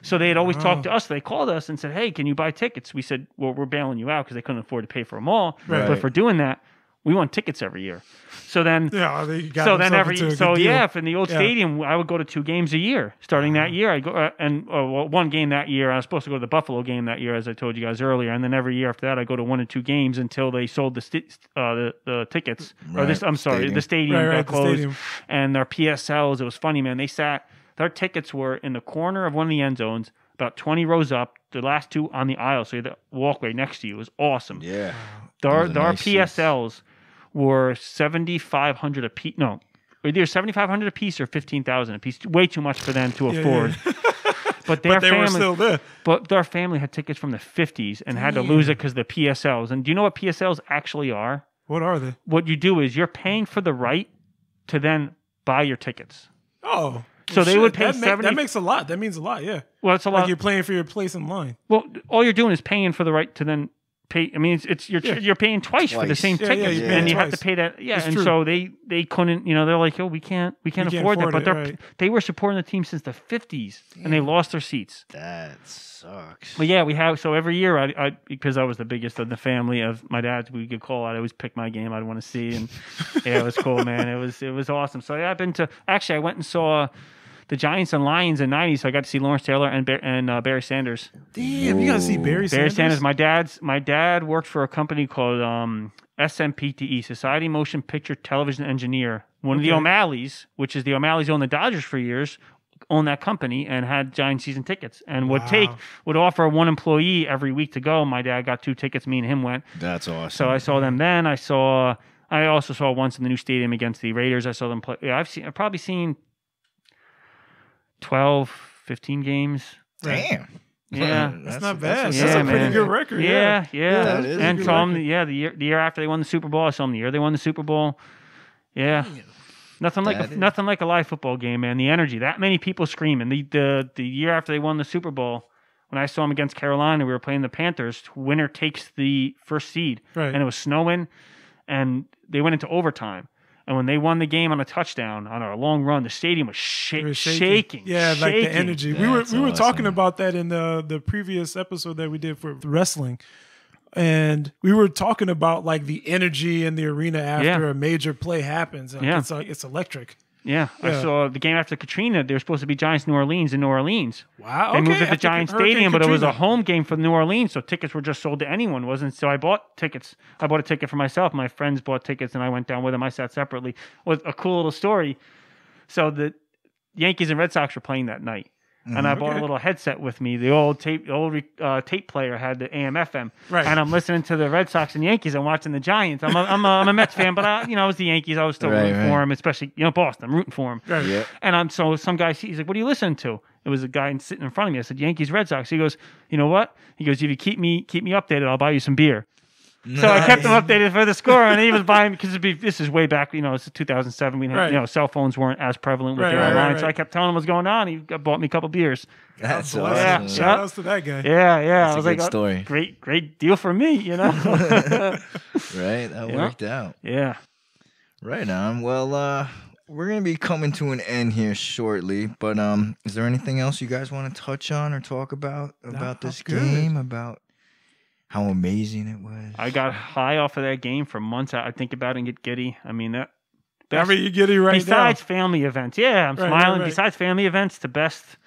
So they had always talked to us. They called us and said, hey, can you buy tickets? We said, well, we're bailing you out because they couldn't afford to pay for them all. Right. But for doing that, we won tickets every year. So then, from the old stadium, I would go to 2 games a year. Starting that year, I go one game that year. I was supposed to go to the Buffalo game that year, as I told you guys earlier, and then every year after that, I go to 1 or 2 games until they sold the tickets. Right. The stadium got closed, and their PSLs. It was funny, man. Their tickets were in the corner of one of the end zones, about 20 rows up. The last 2 on the aisle, so you had the walkway next to you. It was awesome. Yeah. Our PSLs were $7,500 a piece. No, either $7,500 a piece or $15,000 a piece. Way too much for them to afford. But their family were still there. But their family had tickets from the 50s and had to lose it because of the PSLs. And do you know what PSLs actually are? What are they? What you do is you're paying for the right to then buy your tickets. Oh. So they would pay that makes a lot. That means a lot, yeah. Well, it's a lot. Like you're playing for your place in line. Well, all you're doing is paying for the right to then pay. I mean, you're paying twice for the same tickets, and you have to pay that. Yeah, and so they couldn't. They're like, oh, we can't afford that. But they were supporting the team since the 50s, and they lost their seats. That sucks. But yeah, we have. So every year, I because I was the biggest of the family of my dad's, we could call. I'd always pick my game I'd want to see, and yeah, it was cool, man. It was awesome. So yeah, I've been to. Actually, I went and saw the Giants and Lions in '90s, so I got to see Lawrence Taylor and Barry Sanders. Damn, you got to see Barry Sanders? My dad worked for a company called SMPTE, Society Motion Picture Television Engineer. One of the O'Malleys, which is the O'Malleys owned the Dodgers for years, owned that company and had Giants season tickets and would offer 1 employee every week to go. My dad got 2 tickets. Me and him went. That's awesome. So I saw them then. I also saw once in the new stadium against the Raiders. I saw them play. Yeah, I've probably seen 12, 15 games. Damn. Yeah. That's not bad. That's a pretty good record. Yeah. That is and saw them, the year after they won the Super Bowl. I saw them the year they won the Super Bowl. Yeah. Nothing like a live football game, man. The energy, that many people screaming. The year after they won the Super Bowl, when I saw them against Carolina, we were playing the Panthers. Winner takes the first seed. Right. And it was snowing, and they went into overtime. And when they won the game on a touchdown, on a long run, the stadium was shaking. Yeah, like the energy. We were talking about that in the previous episode that we did for wrestling. And we were talking about like the energy in the arena after a major play happens. Like, it's electric. Yeah. I saw the game after Katrina. They were supposed to be Giants New Orleans in New Orleans. Wow. They moved it to Giants Stadium, but it was a home game for New Orleans, so tickets were just sold to anyone, wasn't? So I bought tickets. I bought a ticket for myself. My friends bought tickets, and I went down with them. I sat separately. It was a cool little story. So the Yankees and Red Sox were playing that night. And I bought a little headset with me. The old tape player had the AM/FM, and I'm listening to the Red Sox and Yankees. I'm watching the Giants. I'm a Mets fan, but I was the Yankees. I was still rooting for them, especially Boston. I'm rooting for them. Right. Yeah. And so some guy, he's like, "What are you listening to?" It was a guy sitting in front of me. I said, "Yankees, Red Sox." He goes, "You know what?" He goes, "If you keep me updated, I'll buy you some beer." Nice. So I kept him updated for the score, and he was buying because this is way back. It's 2007. We had, cell phones weren't as prevalent with their online. So I kept telling him what's going on. He bought me a couple beers. That's awesome. Yeah. Shout outs to that guy. Yeah. That's I was a good story. Great deal for me. Right, that worked out. Yeah. Right on. Well, we're gonna be coming to an end here shortly, but is there anything else you guys want to touch on or talk about this game? About how amazing it was. I got high off of that game for months. I think about it and get giddy. I mean, you're giddy right now. Besides family events. Yeah, I'm smiling. Right. Besides family events, one of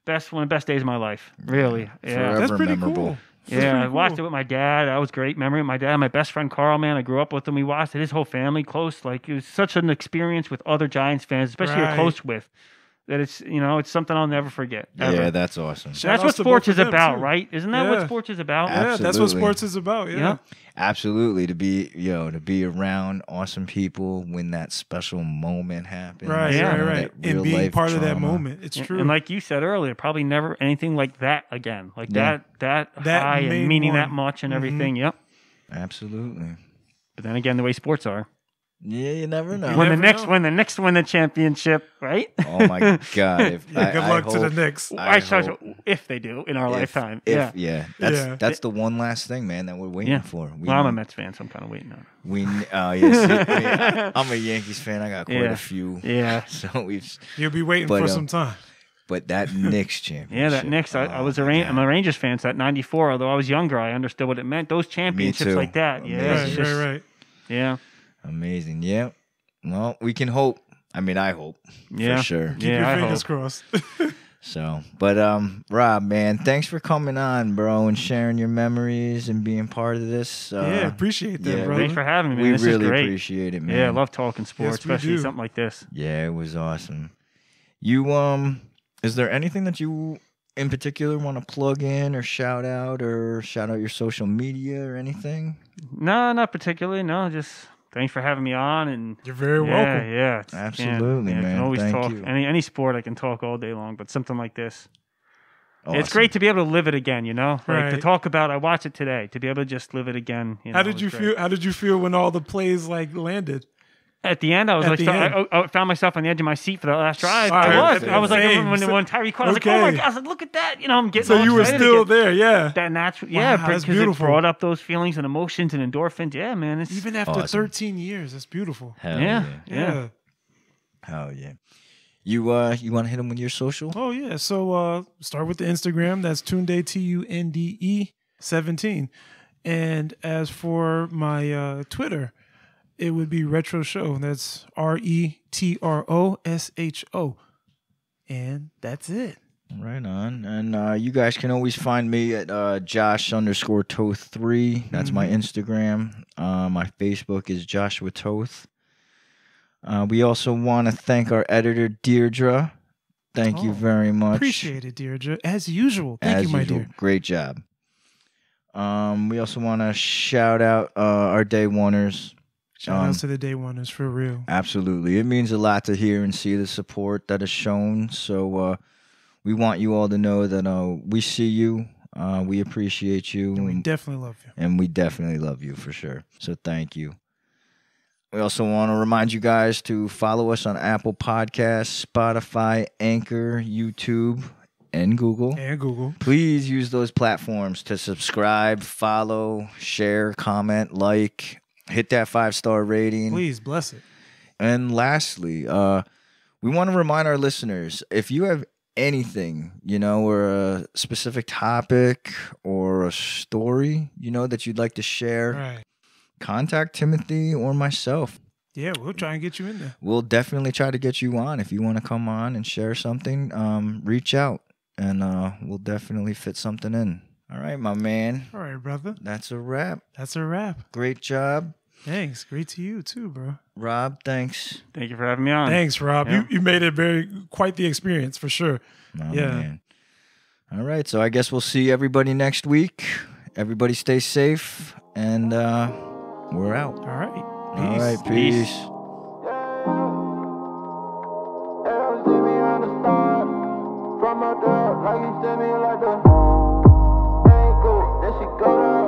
the best days of my life. Really. Yeah. Forever That's pretty memorable. cool. Yeah, I cool. watched it with my dad. That was a great memory. My dad, my best friend Carl, man, I grew up with him. We watched it. His whole family close. Like, it was such an experience with other Giants fans, especially you're Right. close with. That it's something I'll never forget. Ever. Yeah, that's awesome. That's what sports is about, right? Isn't that what Yeah. sports is about? Yeah, that's what Absolutely. sports is about. Yeah. Absolutely, to be around awesome people when that special moment happens. Right, Yeah. right. that real And being life part of that trauma. moment. It's true. And like you said earlier, probably never anything like that again. Like Yeah. that That high main and meaning one. that much and everything. Yep. Absolutely. But then again, the way sports are. Yeah, you never know. When the never know. Knicks win the championship, right? Oh my God! If, Good luck to the Knicks. If they do in our lifetime. That's the one last thing, man, that we're waiting for. Well, I'm a Mets fan, so I'm kind of waiting on it. I'm a Yankees fan. I got quite a few. Yeah. So we've. You'll be waiting But, for some time. But that Knicks championship. Yeah, that Knicks. I'm a Rangers fan. So that '94, although I was younger, I understood what it meant. Those championships too. like that. Yeah, Amazing. it's just, Right. Yeah. Amazing. Yeah. Well, we can hope. I mean, I hope. Yeah. For sure. Keep your fingers crossed. So, but Rob, man, thanks for coming on, bro, and sharing your memories and being part of this. Yeah, appreciate that, yeah, brother. Thanks for having me, man. We This really is great. appreciate it, man. Yeah, I love talking sports, Yes, we especially do. something like this. Yeah, it was awesome. You is there anything that you in particular want to plug in or shout out your social media or anything? No, not particularly. No, just thanks for having me on. And You're very welcome. Yeah, it's- Absolutely, I man. can always Thank talk. you. Any sport, I can talk all day long, but something like this. Awesome. It's great to be able to live it again, you know? Like to Right. talk about, I watched it today, to be able to just live it again. You know, How did was you great. feel? How did you feel when all the plays landed? At the end, I was At like, the end. I found myself on the edge of my seat for the last drive. All right. I was like, Same. when Tyree caught, I was like, oh my Okay. gosh, look at that. You know, I'm getting So all you were excited still again. there, yeah. That natural, Wow, that's because beautiful. it brought up those feelings and emotions and endorphins. Yeah, man. It's, Even after Awesome. 13 years, that's beautiful. Hell yeah, yeah. yeah. Hell yeah. You want to hit them with your social? Oh yeah. So start with the Instagram. That's Tunde TUNDE 17. And as for my Twitter, it would be Retro Show. That's RETROSHO. And that's it. Right on. And you guys can always find me at Josh_Toth3. That's my Instagram. My Facebook is Joshua Toth. We also want to thank our editor, Deirdre. Thank you Oh, very much. Appreciate it, Deirdre. As usual. Thank As you, my usual. dear. Great job. We also want to shout out our day oneers. Shout out to the day oneers for real. Absolutely. It means a lot to hear and see the support that is shown. So we want you all to know that we see you. We appreciate you. And we definitely love you. And we definitely love you for sure. So thank you. We also want to remind you guys to follow us on Apple Podcasts, Spotify, Anchor, YouTube, and Google. And Google. Please use those platforms to subscribe, follow, share, comment, like, hit that 5-star rating. Please bless it. And lastly, we want to remind our listeners, if you have anything, or a specific topic or a story, that you'd like to share, Right. contact Timothy or myself. Yeah, we'll try and get you in there. We'll definitely try to get you on. If you want to come on and share something, reach out and we'll definitely fit something in. All right, my man. All right, brother. That's a wrap. That's a wrap. Great job. Thanks. Great to you too, bro. Rob, thanks. Thank you for having me on. Thanks, Rob. Yeah. You made it quite the experience for sure. Oh, Yeah. man. All right, so I guess we'll see everybody next week. Everybody stay safe, and we're out. All right. All right, peace. From my dog, like he sent me like the ain't cool. Then she go down.